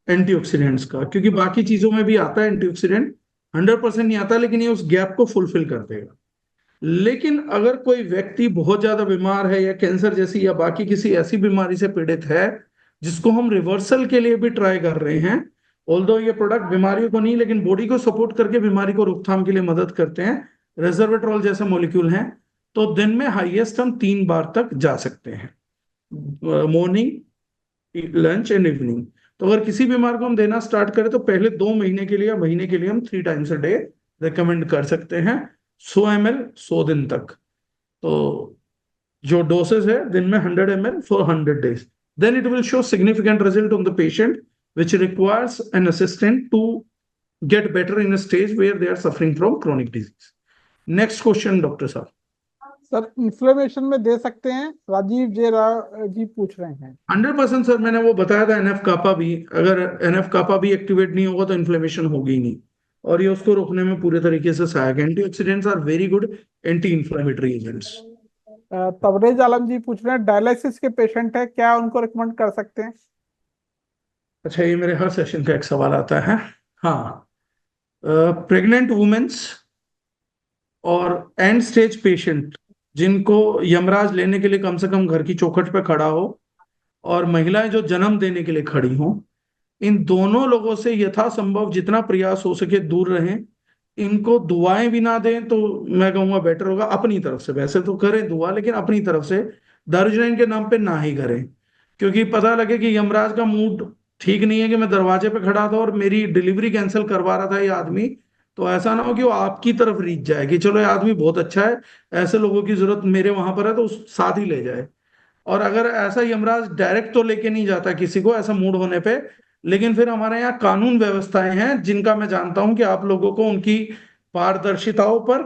एंटीऑक्सीडेंट्स का, क्योंकि बाकी चीजों में भी आता है एंटीऑक्सीडेंट, 100% नहीं आता, लेकिन ये उस गैप को फुलफिल कर देगा। लेकिन अगर कोई व्यक्ति बहुत ज्यादा बीमार है या कैंसर जैसी या बाकी किसी ऐसी बीमारी से पीड़ित है जिसको हम रिवर्सल के लिए भी ट्राई कर रहे हैं, ऑल्दो ये प्रोडक्ट बीमारियों को नहीं लेकिन बॉडी को सपोर्ट करके बीमारी को रोकथाम के लिए मदद करते हैं, रेजर्वेट्रॉल जैसे मॉलिक्यूल हैं, तो दिन में हाईएस्ट हम 3 बार तक जा सकते हैं, मॉर्निंग, लंच एंड इवनिंग। तो अगर किसी बीमार को हम देना स्टार्ट करें तो पहले 2 महीने के लिए या महीने के लिए हम 3 टाइम्स अ डे रिकमेंड कर सकते हैं, 100 ml 100 दिन तक। तो जो डोसेज है दिन में 100 ml for 100 days, then it will show significant result on the patient which requires an assistant to get better in a stage where they are suffering from chronic disease. Next question doctor साहब। Sir inflammation में दे सकते हैं, राजीव जे राव जी पूछ रहे हैं। 100% sir, मैंने वो बताया था एनएफ कापा भी, अगर एनएफ कापा भी एक्टिवेट नहीं होगा तो इन्फ्लेमेशन होगी ही नहीं, और ये उसको रोकने में पूरे तरीके से सहायक। Antioxidants are very good anti inflammatory agents. Tabrez Alam ji पूछ रहे हैं, डायलिसिस के पेशेंट है, क्या उनको रिकमेंड कर सकते हैं? अच्छा, ये मेरे हर सेशन का एक सवाल आता है। हाँ, प्रेग्नेंट वुमेन्स और एंड स्टेज पेशेंट जिनको यमराज लेने के लिए कम से कम घर की चौखट पे खड़ा हो, और महिलाएं जो जन्म देने के लिए खड़ी हों, इन दोनों लोगों से यथासंभव जितना प्रयास हो सके दूर रहें। इनको दुआएं भी ना दें तो मैं कहूंगा बेटर होगा। अपनी तरफ से वैसे तो करें दुआ, लेकिन अपनी तरफ से दारुजनाइन के नाम पे ना ही करें, क्योंकि पता लगे कि यमराज का मूड ठीक नहीं है कि मैं दरवाजे पे खड़ा था और मेरी डिलीवरी कैंसिल करवा रहा था ये आदमी, तो ऐसा ना हो कि वो आपकी तरफ रीच जाए कि चलो ये आदमी बहुत अच्छा है, ऐसे लोगों की जरूरत मेरे वहां पर है तो उस साथ ही ले जाए। और अगर ऐसा यमराज डायरेक्ट तो लेके नहीं जाता किसी को ऐसा मूड होने पे, लेकिन फिर हमारे यहाँ कानून व्यवस्थाएं हैं जिनका मैं जानता हूं कि आप लोगों को उनकी पारदर्शिताओं पर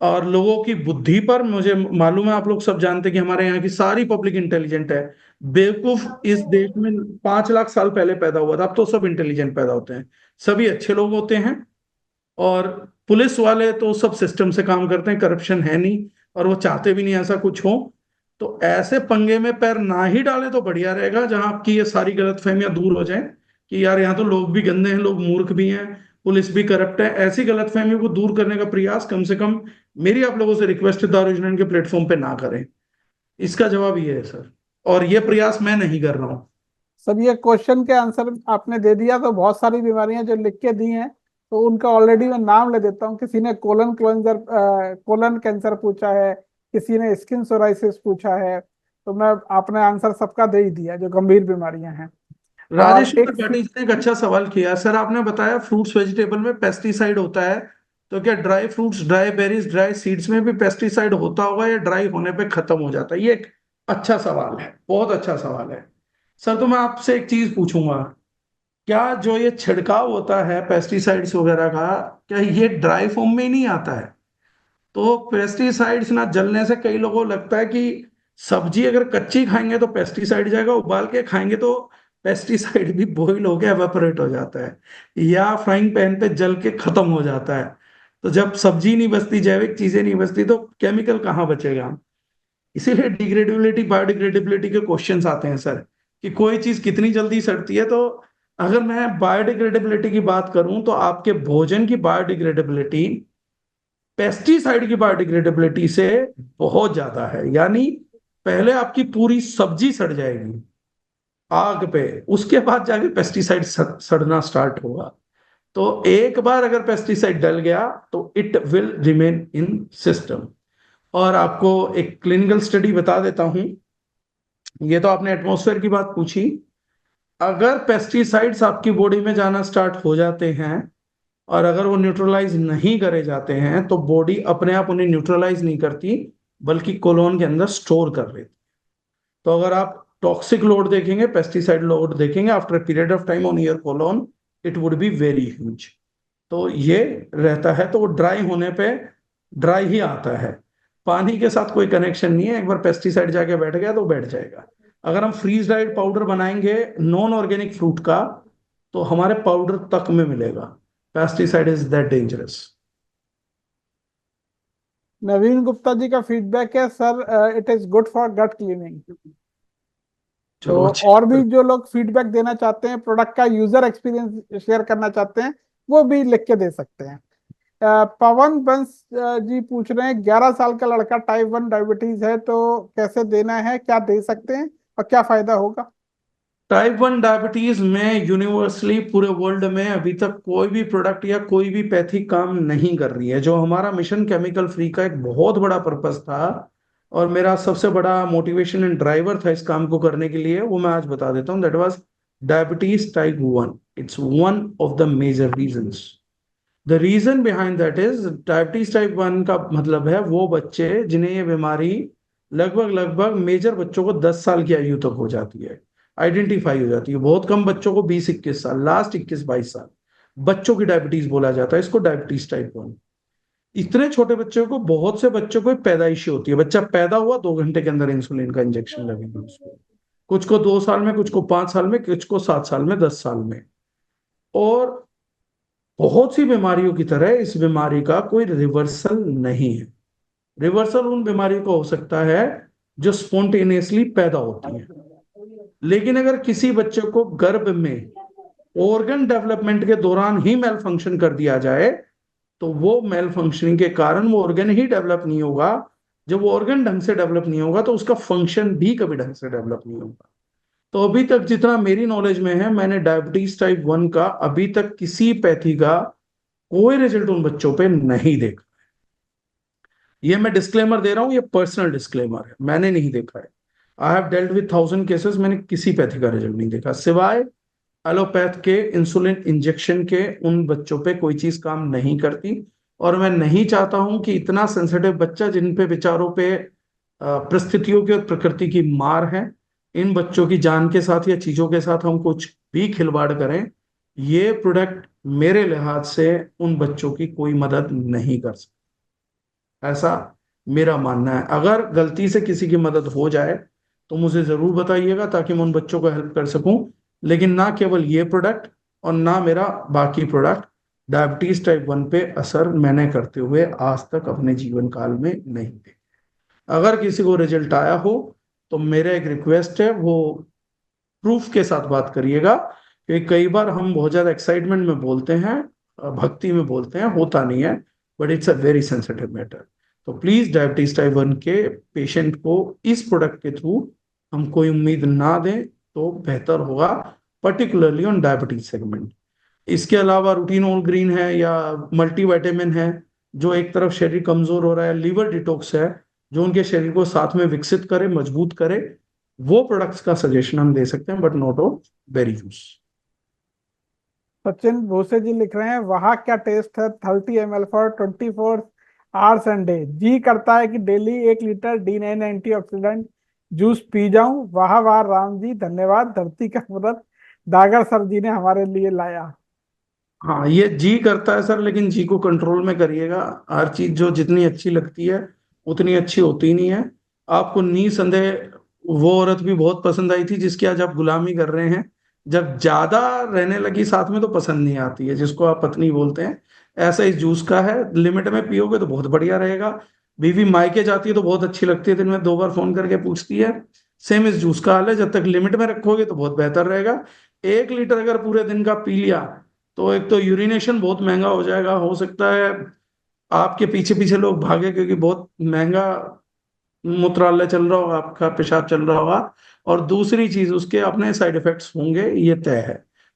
और लोगों की बुद्धि पर, मुझे मालूम है आप लोग सब जानते हैं कि हमारे यहाँ की सारी पब्लिक इंटेलिजेंट है। बेवकूफ इस देश में 5 लाख साल पहले पैदा हुआ था, अब तो सब इंटेलिजेंट पैदा होते हैं, सभी अच्छे लोग होते हैं। और पुलिस वाले तो सब सिस्टम से काम करते हैं, करप्शन है नहीं, और वो चाहते भी नहीं ऐसा कुछ हो। तो ऐसे पंगे में पैर ना ही डाले तो बढ़िया रहेगा, जहां आपकी ये सारी गलतफहमियां दूर हो जाएं कि यार यहाँ तो लोग भी गंदे हैं, लोग मूर्ख भी हैं, पुलिस भी करप्ट है। ऐसी गलतफहमियों को दूर करने का प्रयास कम से कम मेरी आप लोगों से रिक्वेस्ट है दारू यूनियन के प्लेटफॉर्म पे ना करें। इसका जवाब ये है सर, और ये प्रयास मैं नहीं कर रहा हूँ। सब ये क्वेश्चन के आंसर आपने दे दिया, तो बहुत सारी बीमारियां जो लिख के दी हैं तो उनका ऑलरेडी मैं नाम ले देता हूँ। किसी ने कोलन कैंसर पूछा है, किसी ने स्किन सोराइसिस पूछा है, तो मैं आपने आंसर सबका दे ही दिया जो गंभीर बीमारियां हैं। और राजेश एक पाटिल जी ने एक अच्छा सवाल किया सर, आपने बताया फ्रूट्स वेजिटेबल में पेस्टिसाइड होता है, तो क्या dry fruits, dry berries, dry seeds में भी पेस्टिसाइड होता होगा या ड्राई होने पे खत्म हो जाता है? ये एक अच्छा सवाल है, बहुत अच्छा सवाल है सर। तो मैं आपसे एक चीज पूछूंगा, क्या जो ये छिड़काव होता है पेस्टिसाइड्स वगैरह का, क्या ये ड्राई फॉर्म में ही नहीं आता है? तो पेस्टिसाइड्स ना जलने से कई लोगों को लगता है कि सब्जी अगर कच्ची खाएंगे तो पेस्टिसाइड जाएगा, उबाल के खाएंगे तो पेस्टिसाइड भी बॉईल होकर एवापोरेट हो जाता है या फ्राइंग पैन पे जल के खत्म हो जाता है। तो जब सब्जी नहीं बचती, जैविक चीजें नहीं बचती, तो केमिकल कहाँ बचेगा? इसीलिए डिग्रेडेबिलिटी, बायोडिग्रेडेबिलिटी के क्वेश्चंस आते हैं सर, कि कोई चीज कितनी जल्दी सड़ती है। तो अगर मैं बायोडिग्रेडेबिलिटी की बात करूं तो आपके भोजन की बायोडिग्रेडेबिलिटी पेस्टिसाइड की बायोडिग्रेडेबिलिटी से बहुत ज्यादा है। यानी पहले आपकी पूरी सब्जी सड़ जाएगी आग पे, उसके बाद जाके पेस्टिसाइड सड़ना स्टार्ट होगा। तो एक बार अगर पेस्टिसाइड डल गया तो it will remain in system. और आपको एक क्लिनिकल स्टडी बता देता हूं, ये तो आपने एटमॉस्फेयर की बात पूछी, अगर पेस्टिसाइड्स आपकी बॉडी में जाना स्टार्ट हो जाते हैं और अगर वो न्यूट्रलाइज नहीं करे जाते हैं तो बॉडी अपने आप उन्हें न्यूट्रलाइज नहीं करती, बल्कि कोलोन के अंदर स्टोर कर लेती। तो अगर आप टॉक्सिक लोड देखेंगे, पेस्टिसाइड लोड देखेंगे after a period of time on your colon, it would be very huge. तो ये रहता है, तो वो ड्राई होने पे ड्राई ही आता है, पानी के साथ कोई कनेक्शन नहीं है। एक बार पेस्टिसाइड जाके बैठ गया तो बैठ जाएगा। अगर हम फ्रीज ड्राइड पाउडर बनाएंगे नॉन ऑर्गेनिक फ्रूट का, तो हमारे पाउडर तक में मिलेगा, pesticide is that dangerous. Naveen Gupta ji का फीडबैक है, sir it is good for gut cleaning. तो चलो और भी अच्छी। जो लोग फीडबैक देना चाहते हैं, प्रोडक्ट का यूजर एक्सपीरियंस शेयर करना चाहते हैं, वो भी लिख के दे सकते हैं। पवन बंस जी पूछ रहे हैं, 11 साल का लड़का टाइप 1 डायबिटीज है, तो कैसे देना है, क्या दे सकते हैं और क्या फायदा होगा? टाइप 1 डायबिटीज में यूनिवर्सली पूरे वर्ल्ड में अभी तक कोई भी प्रोडक्ट या कोई भी पैथी काम नहीं कर रही है। जो हमारा मिशन केमिकल फ्री का एक बहुत बड़ा पर्पस था और मेरा सबसे बड़ा मोटिवेशन एंड ड्राइवर था इस काम को करने के लिए, वो मैं आज बता देता हूँ। That was diabetes type 1। It's one of the major reasons. The reason behind that is, diabetes type 1 का मतलब है वो बच्चे जिन्हें ये बीमारी लगभग लगभग मेजर बच्चों को 10 साल की आयु तक हो जाती है, आइडेंटिफाई हो जाती है। बहुत कम बच्चों को 20-21 साल, लास्ट 21-22 साल बच्चों की डायबिटीज बोला जाता है इसको, डायबिटीज टाइप 1। इतने छोटे बच्चों को, बहुत से बच्चों को पैदाइशी होती है, बच्चा पैदा हुआ 2 घंटे के अंदर इंसुलिन का इंजेक्शन लगेगा उसको। कुछ को 2 साल में, कुछ को 5 साल में, कुछ को 7 साल में, 10 साल में। और बहुत सी बीमारियों की तरह इस बीमारी का कोई रिवर्सल नहीं है। रिवर्सल उन बीमारियों को हो सकता है जो स्पॉन्टेनियसली पैदा होती है। लेकिन अगर किसी बच्चे को गर्भ में ऑर्गन डेवलपमेंट के दौरान ही मेल फंक्शन कर दिया जाए, तो वो मेल फंक्शनिंग के कारण वो ऑर्गन ही डेवलप नहीं होगा। जब वो ऑर्गन ढंग से डेवलप नहीं होगा तो उसका फंक्शन भी कभी ढंग से डेवलप नहीं होगा। तो अभी तक जितना मेरी नॉलेज में है, मैंने डायबिटीज टाइप 1 का अभी तक किसी पैथी का कोई रिजल्ट उन बच्चों पे नहीं देखा। ये मैं डिस्क्लेमर दे रहा हूं, ये पर्सनल डिस्क्लेमर है, मैंने नहीं देखा है। I have dealt with 1000 cases, मैंने किसी पैथी का रिजल्ट नहीं देखा सिवाय एलोपैथ के इंसुलिन इंजेक्शन के। उन बच्चों पे कोई चीज काम नहीं करती। और मैं नहीं चाहता हूं कि इतना सेंसिटिव बच्चा, जिन पे बेचारों पे परिस्थितियों की और प्रकृति की मार है, इन बच्चों की जान के साथ या चीजों के साथ हम कुछ भी खिलवाड़ करें। ये प्रोडक्ट मेरे लिहाज से उन बच्चों की कोई मदद नहीं कर सकता, ऐसा मेरा मानना है। अगर गलती से किसी की मदद हो जाए तो मुझे जरूर बताइएगा ताकि मैं उन बच्चों को हेल्प कर सकूं। लेकिन ना केवल ये प्रोडक्ट और ना मेरा बाकी प्रोडक्ट डायबिटीज टाइप 1 पे असर मैंने करते हुए आज तक अपने जीवन काल में नहीं देखे। अगर किसी को रिजल्ट आया हो तो मेरा एक रिक्वेस्ट है, वो प्रूफ के साथ बात करिएगा। क्योंकि कई बार हम बहुत ज्यादा एक्साइटमेंट में बोलते हैं, भक्ति में बोलते हैं, होता नहीं है। But it's a very sensitive matter. तो प्लीज डायबिटीज टाइप 1 के पेशेंट को इस प्रोडक्ट के थ्रू हम कोई उम्मीद ना दें तो बेहतर होगा, पर्टिकुलरली ऑन डायबिटीज सेगमेंट। इसके अलावा रूटीन ऑल ग्रीन है या मल्टीविटामिन है, जो एक तरफ शरीर कमजोर हो रहा है, लीवर डिटॉक्स है जो उनके शरीर को साथ में विकसित करे, मजबूत करे, वो प्रोडक्ट्स का सजेशन हम दे सकते हैं, but not of very use. Sachin भूसे जी लिख रहे हैं, वहाँ क्या टेस्ट है 30 ml for 24 hours and day. जी करता है कि daily 1 litre D9 antioxidant juice पी जाऊं। वाह वाह राम जी, धन्यवाद, धरती का मदद दागर सर जी ने हमारे लिए लाया। हाँ, ये जी करता है सर, लेकिन जी को कंट्रोल में करिएगा। हर चीज जो जितनी अच्छी लगती है उतनी अच्छी होती नहीं है। आपको निसंदेह वो औरत भी बहुत पसंद आई थी जिसकी आज आप गुलामी कर रहे हैं। जब ज्यादा रहने लगी साथ में तो पसंद नहीं आती है, जिसको आप पत्नी बोलते हैं। ऐसा इस जूस का है, लिमिट में पियोगे तो बहुत बढ़िया रहेगा। बीवी मायके जाती है तो बहुत अच्छी लगती है, दिन में 2 बार फोन करके पूछती है। सेम इस जूस का हाल है, जब तक लिमिट में रखोगे तो बहुत बेहतर रहेगा। 1 लीटर अगर पूरे दिन का पी लिया तो एक तो यूरिनेशन बहुत महंगा हो जाएगा, हो सकता है आपके पीछे पीछे लोग भागे, क्योंकि बहुत महंगा मूत्रालय चल रहा होगा, आपका पेशाब चल रहा होगा। और दूसरी चीज, उसके अपने साइड इफेक्ट्स होंगे, ये तय है।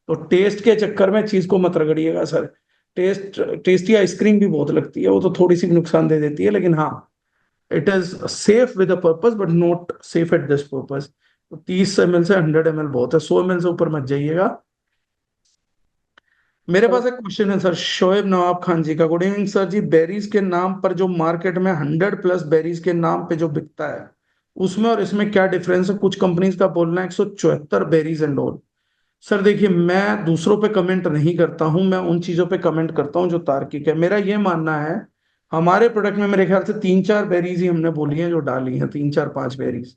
तो टेस्ट के चक्कर में चीज को मत रगड़िएगा सर। टेस्टी आइसक्रीम भी बहुत लगती है, वो तो थोड़ी सी नुकसान दे देती है, लेकिन हाँ, it is safe with a purpose but not safe at this purpose. तो 30 ml से 100 ml बहुत है, 100 ml से ऊपर मत जाइएगा। मेरे पास एक क्वेश्चन है सर, शोएब नवाब खान जी का। गुड इवनिंग सर जी, बेरीज के नाम पर जो मार्केट में 100+ बेरीज के नाम पे जो बिकता है, उसमें और इसमें क्या डिफरेंस है? कुछ कंपनीज का बोलना है 174 बेरीज एंड ऑल। सर देखिए, मैं दूसरों पे कमेंट नहीं करता हूं, मैं उन चीजों पे कमेंट करता हूं जो तार्किक है। मेरा ये मानना है, हमारे प्रोडक्ट में मेरे ख्याल से 3-4 बेरीज ही हमने बोली हैं जो डाली हैं, 3-4-5 बेरीज।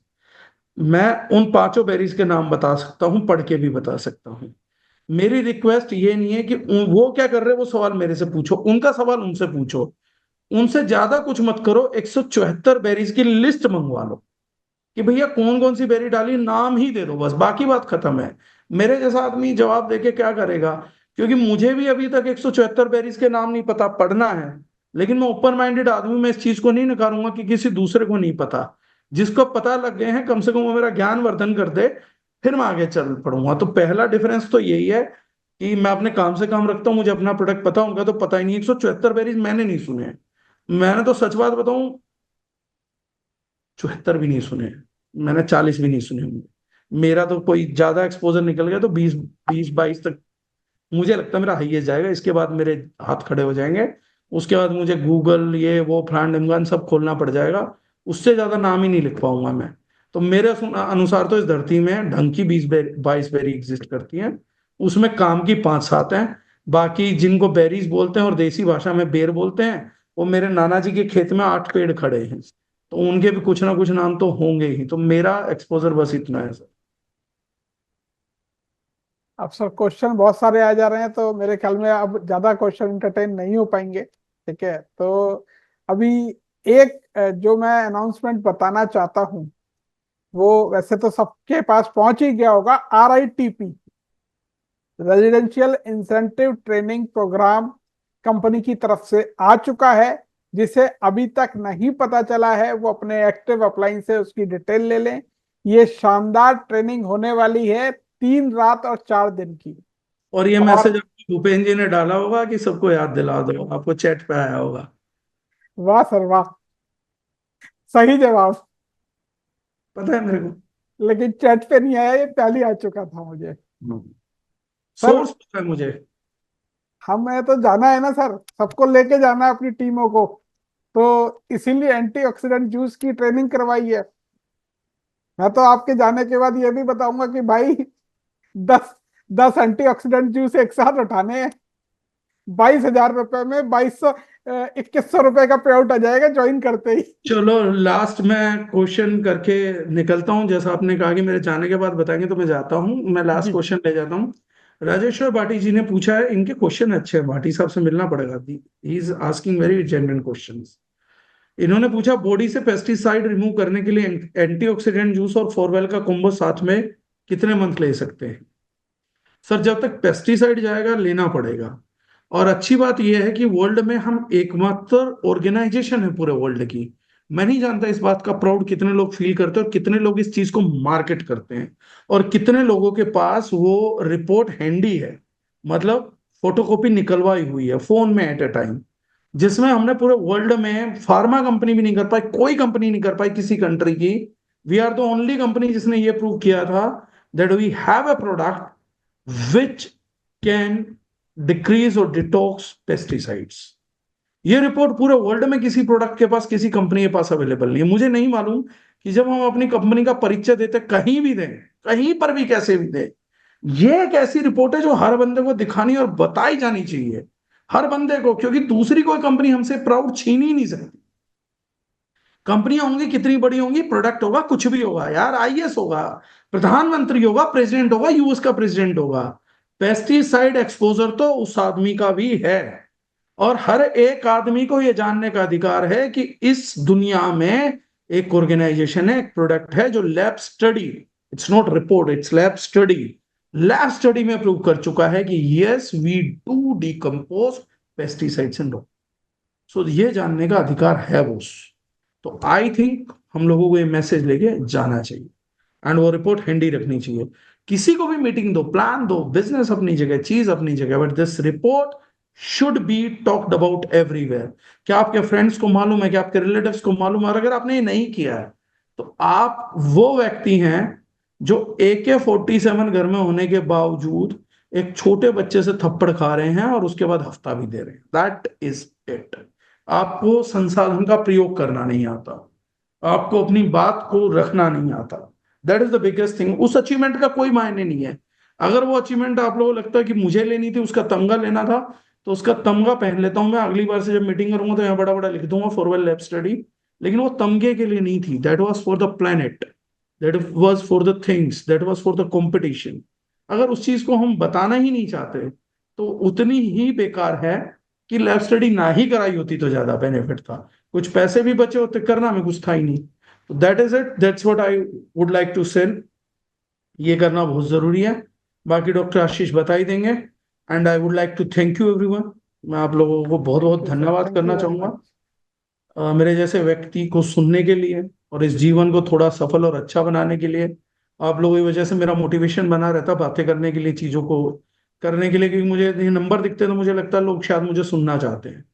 मैं उन पांचों बेरीज के नाम बता सकता हूं, पढ़ के भी बता सकता हूं। मेरी रिक्वेस्ट ये नहीं है कि वो क्या कर रहे हैं वो सवाल मेरे से पूछो, उनका सवाल उनसे पूछो, उनसे ज्यादा कुछ मत करो, 174 बेरीज की लिस्ट मंगवा लो कि भैया कौन कौन सी बेरी डाली, नाम ही दे दो बस, बाकी बात खत्म है। मेरे जैसा आदमी जवाब देके क्या करेगा? क्योंकि मुझे भी अभी तक 174 बेरीज के नाम नहीं पता, पढ़ना है। लेकिन मैं ओपन माइंडेड आदमी, मैं इस चीज को नहीं नकारूंगा कि किसी दूसरे को नहीं पता। जिसको पता लग गए हैं, कम से कम वो मेरा ज्ञान वर्धन कर दे, फिर मैं आगे चल पड़ूंगा। तो पहला डिफरेंस तो यही है कि मैं अपने काम से काम रखता हूँ, मुझे अपना प्रोडक्ट पता, उनका तो पता ही नहीं। 174 बेरीज मैंने नहीं सुने हैं। मैंने तो सच बात बताऊं, 74 भी नहीं सुने हैं। मैंने 40 भी नहीं सुने होंगे। मेरा तो कोई ज्यादा एक्सपोजर निकल गया तो 20 22 तक मुझे लगता है मेरा हाईएस्ट जाएगा। इसके बाद मेरे हाथ खड़े हो जाएंगे। उसके बाद मुझे गूगल ये वो फलान ढिमकान सब खोलना पड़ जाएगा। उससे ज्यादा नाम ही नहीं लिख पाऊंगा मैं। तो मेरे अनुसार तो इस धरती में ढंग की 22 बेरी एग्जिस्ट करती हैं। उसमें काम की 5 7 हैं। बाकी जिनको बेरीज बोलते हैं और देसी भाषा में बेर बोलते हैं, वो मेरे नाना जी के खेत में 8 पेड़ खड़े हैं। तो उनके भी कुछ ना कुछ नाम तो होंगे ही। तो मेरा एक्सपोजर बस इतना है सर। अब सर क्वेश्चन बहुत सारे आ जा रहे हैं, तो मेरे ख्याल में अब ज्यादा क्वेश्चन इंटरटेन नहीं हो पाएंगे। ठीक है, तो अभी एक जो मैं अनाउंसमेंट बताना चाहता हूँ, वो वैसे तो सबके पास पहुंच ही गया होगा। RITP, residential incentive training programme, company की तरफ से आ चुका है। जिसे अभी तक नहीं पता चला है, वो अपने एक्टिव अपलाइन से उसकी डिटेल ले लें। ये शानदार ट्रेनिंग होने वाली है, 3 रात और 4 दिन की। और ये और मैसेज आपको भूपेंद्र जी ने डाला होगा कि सबको याद दिला दो, आपको चैट पे आया होगा? वाह सर वाह, सही जवाब। पता है मेरे लेकिन चैट पे नहीं आया, ये पहले आ चुका था मुझे। को। सर सोर्स पता है मुझे। हमें तो जाना है ना सर, सबको लेके जाना है अपनी टीमों को। तो इसीलिए एंटीऑक्सीडेंट जूस की ट्रेनिंग करवाई है। मैं तो आपके जाने के बाद ये भी बताऊंगा कि भाई 10 10 एंटीऑक्सीडेंट जूस एक साथ उठाने हैं। 22,000 रुपए में 2100 रुपए का पे आउट आ जाएगा ज्वाइन करते ही। चलो लास्ट में क्वेश्चन करके निकलता हूँ। जैसा आपने कहा कि मेरे जाने के बाद बताएंगे, तो मैं जाता हूँ। मैं लास्ट जी। क्वेश्चन ले जाता हूँ। राजेश्वर भाटी जी ने पूछा है, इनके क्वेश्चन अच्छे हैं, भाटी साहब से मिलना पड़ेगा। He is asking very genuine questions. इन्होंने पूछा, बॉडी से पेस्टिसाइड रिमूव करने के लिए एंटीऑक्सीडेंट जूस और फोरवेल का कॉम्बो साथ में कितने मंथ ले सकते हैं? सर जब तक पेस्टिसाइड जाएगा लेना पड़ेगा। और अच्छी बात यह है कि वर्ल्ड में हम एकमात्र ऑर्गेनाइजेशन है पूरे वर्ल्ड की। मैं नहीं जानता इस बात का प्राउड कितने लोग फील करते हैं और कितने लोग इस चीज को मार्केट करते हैं, और कितने लोगों के पास वो रिपोर्ट हैंडी है, मतलब फोटोकॉपी निकलवाई हुई है फोन में एट ए टाइम। जिसमें हमने पूरे वर्ल्ड में फार्मा कंपनी भी नहीं कर पाई, कोई कंपनी नहीं कर पाई किसी कंट्री की। We are the only company जिसने ये प्रूव किया था that we have a product which can decrease or detox pesticides। ये रिपोर्ट पूरे वर्ल्ड में किसी प्रोडक्ट के पास, किसी कंपनी के पास अवेलेबल नहीं है। मुझे नहीं मालूम कि जब हम अपनी कंपनी का परिचय देते, कहीं भी दें, कहीं पर भी कैसे भी दें, ये एक ऐसी रिपोर्ट है जो हर बंदे को दिखानी और बताई जानी चाहिए, हर बंदे को। क्योंकि दूसरी कोई कंपनी हमसे प्राउड छीन ही नहीं सकती। कंपनियां होंगी कितनी बड़ी होंगी, प्रोडक्ट होगा, कुछ भी होगा यार, आईएएस होगा, प्रधानमंत्री होगा, प्रेसिडेंट होगा, यूएस का प्रेसिडेंट होगा, पेस्टिसाइड एक्सपोजर तो उस आदमी का भी है। और हर एक आदमी को यह जानने का अधिकार है कि इस दुनिया में एक ऑर्गेनाइजेशन है, एक प्रोडक्ट है जो lab study, it's not report, it's lab study, lab study में प्रूव कर चुका है कि yes we do decompose pesticides and. So ये जानने का अधिकार है बॉस। तो आई थिंक हम लोगों को ये मैसेज लेके जाना चाहिए, एंड वो रिपोर्ट हैंडी रखनी चाहिए। किसी को भी मीटिंग दो, प्लान दो, बिजनेस अपनी जगह, चीज अपनी जगह, but this report should be talked about everywhere. क्या आपके फ्रेंड्स को मालूम है, क्या आपके रिलेटिव्स को मालूम है? और अगर आपने ये नहीं किया है, तो आप वो व्यक्ति हैं जो AK-47 घर में होने के बावजूद एक छोटे बच्चे से थप्पड़ खा रहे हैं और उसके बाद हफ्ता भी दे रहे हैं। That is it. आपको संसाधन का प्रयोग करना नहीं आता, आपको अपनी बात को रखना नहीं आता। That is the biggest thing. उस अचीवमेंट का कोई मायने नहीं है। अगर वो अचीवमेंट आप लोगों को लगता है कि मुझे लेनी थी, उसका तमगा लेना था, तो उसका तमगा पहन लेता हूं मैं। अगली बार से जब मीटिंग करूंगा तो यहाँ बड़ा बड़ा लिख दूंगा फॉरवेल लैब स्टडी। लेकिन वो तमगे के लिए नहीं थी, that was for the planet, that was for the things, that was for the competition. अगर उस चीज को हम बताना ही नहीं चाहते तो उतनी ही बेकार है कि लैब स्टडी ना ही कराई होती तो ज्यादा बेनिफिट था। कुछ पैसे भी बचे होते, करना में कुछ था ही नहीं। तो that is it, that's what I would like to say. ये करना बहुत जरूरी है। बाकी डॉक्टर आशीष बता ही देंगे। And I would like to thank you everyone. मैं आप लोगों को बहुत थैंक बहुत यू सर, धन्यवाद थैंक यू करना वेरी चाहूंगा, मच। मेरे जैसे व्यक्ति को सुनने के लिए और इस जीवन को थोड़ा सफल और अच्छा बनाने के लिए। आप लोगों की वजह से मेरा मोटिवेशन बना रहता बातें करने के लिए, चीजों को करने के लिए, क्योंकि मुझे ये नंबर दिखते हैं तो मुझे लगता है लोग शायद मुझे सुनना चाहते हैं।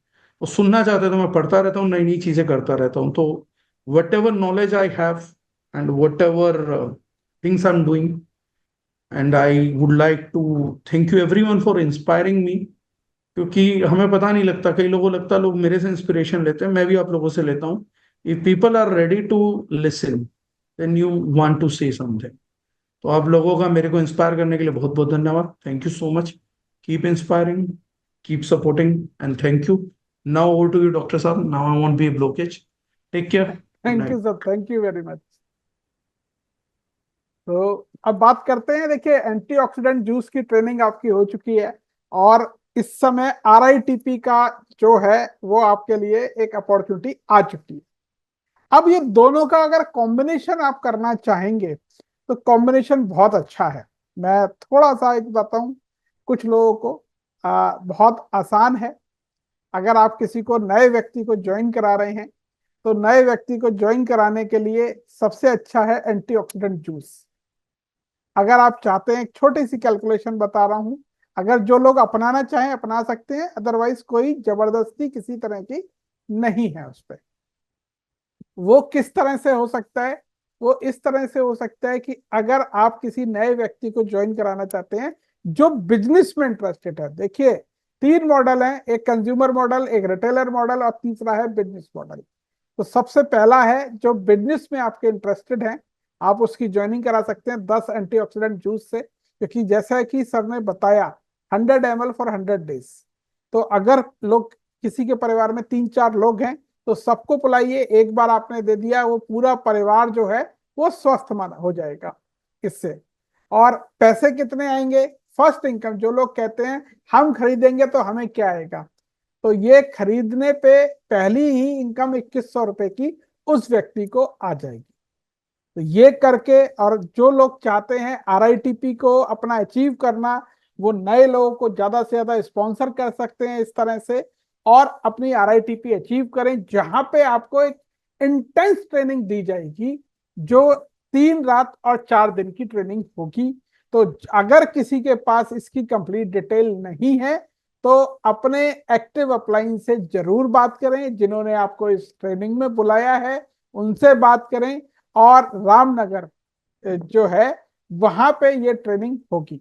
और सुनना चाहते हैं तो मैं पढ़ता रहता हूँ, नई नई चीजें करता रहता हूँ। तो whatever knowledge I have and whatever things I am doing, and I would like to thank you everyone for inspiring me. क्योंकि हमें पता नहीं लगता, कई लोगों को लगता है लोग मेरे से इंस्पिरेशन लेते हैं, मैं भी आप लोगों से लेता हूँ। If people are ready to listen then you want to say something. तो आप लोगों का मेरे को इंस्पायर करने के लिए बहुत बहुत धन्यवाद। Thank you so much. Keep inspiring, keep supporting, and thank you. Now over to you doctor साहब, now I want be blockage. Take care, good thank you night. Sir, thank you very much. तो अब बात करते हैं, देखिए antioxidant juice की training आपकी हो चुकी है, और इस समय आरआईटीपी का जो है वो आपके लिए एक अपॉर्चुनिटी आ चुकी है। अब ये दोनों का अगर कॉम्बिनेशन आप करना चाहेंगे तो कॉम्बिनेशन बहुत अच्छा है। मैं थोड़ा सा एक बताऊं कुछ लोगों को, बहुत आसान है। अगर आप किसी को नए व्यक्ति को ज्वाइन करा रहे हैं तो नए व्यक्ति को ज्वाइन कराने के लिए सबसे अच्छा है एंटीऑक्सीडेंट जूस। अगर आप चाहते हैं, एक छोटी सी कैलकुलेशन बता रहा हूं, अगर जो लोग अपनाना चाहें अपना सकते हैं, अदरवाइज कोई जबरदस्ती किसी तरह की नहीं है उस पर। वो किस तरह से हो सकता है? वो इस तरह से हो सकता है कि अगर आप किसी नए व्यक्ति को ज्वाइन कराना चाहते हैं जो बिजनेस में इंटरेस्टेड है। देखिए, तीन मॉडल हैं, एक कंज्यूमर मॉडल, एक रिटेलर मॉडल, और तीसरा है बिजनेस मॉडल। तो सबसे पहला है जो बिजनेस में आपके इंटरेस्टेड हैं, आप उसकी ज्वाइनिंग करा सकते हैं 10 एंटीऑक्सीडेंट जूस से, क्योंकि जैसा कि सर ने बताया 100 ml फॉर 100 डेज। तो अगर लोग, किसी के परिवार में 3-4 लोग हैं तो सबको पिलाइए, एक बार आपने दे दिया वो पूरा परिवार जो है वो स्वस्थ मान हो जाएगा इससे। और पैसे कितने आएंगे? फर्स्ट इनकम, जो लोग कहते हैं हम खरीदेंगे तो हमें क्या आएगा, तो ये खरीदने पे पहली ही इनकम 2100 रुपए की उस व्यक्ति को आ जाएगी। तो ये करके, और जो लोग चाहते हैं आरआईटीपी को अपना अचीव करना, वो नए लोगों को ज्यादा से ज्यादा स्पॉन्सर कर सकते हैं इस तरह से, और अपनी आरआईटीपी अचीव करें, जहां पे आपको एक इंटेंस ट्रेनिंग दी जाएगी जो 3 रात और 4 दिन की ट्रेनिंग होगी। तो अगर किसी के पास इसकी कंप्लीट डिटेल नहीं है तो अपने एक्टिव अपलाइन से जरूर बात करें, जिन्होंने आपको इस ट्रेनिंग में बुलाया है उनसे बात करें। और रामनगर जो है वहां पे ये ट्रेनिंग होगी।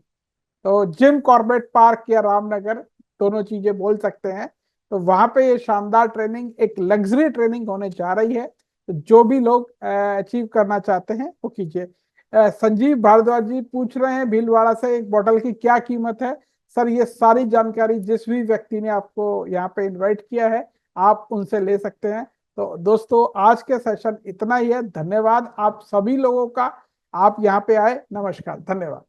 तो जिम कॉर्बेट पार्क या रामनगर, दोनों चीजें बोल सकते हैं। तो वहां पे ये शानदार ट्रेनिंग, एक लग्जरी ट्रेनिंग होने जा रही है। तो जो भी लोग अचीव करना चाहते हैं वो कीजिए। संजीव भारद्वाज जी पूछ रहे हैं भीलवाड़ा से, एक बोतल की क्या कीमत है? सर, ये सारी जानकारी जिस भी व्यक्ति ने आपको यहाँ पे इनवाइट किया है आप उनसे ले सकते हैं। तो दोस्तों, आज के सेशन इतना ही है। धन्यवाद आप सभी लोगों का, आप यहाँ पे आए। नमस्कार, धन्यवाद।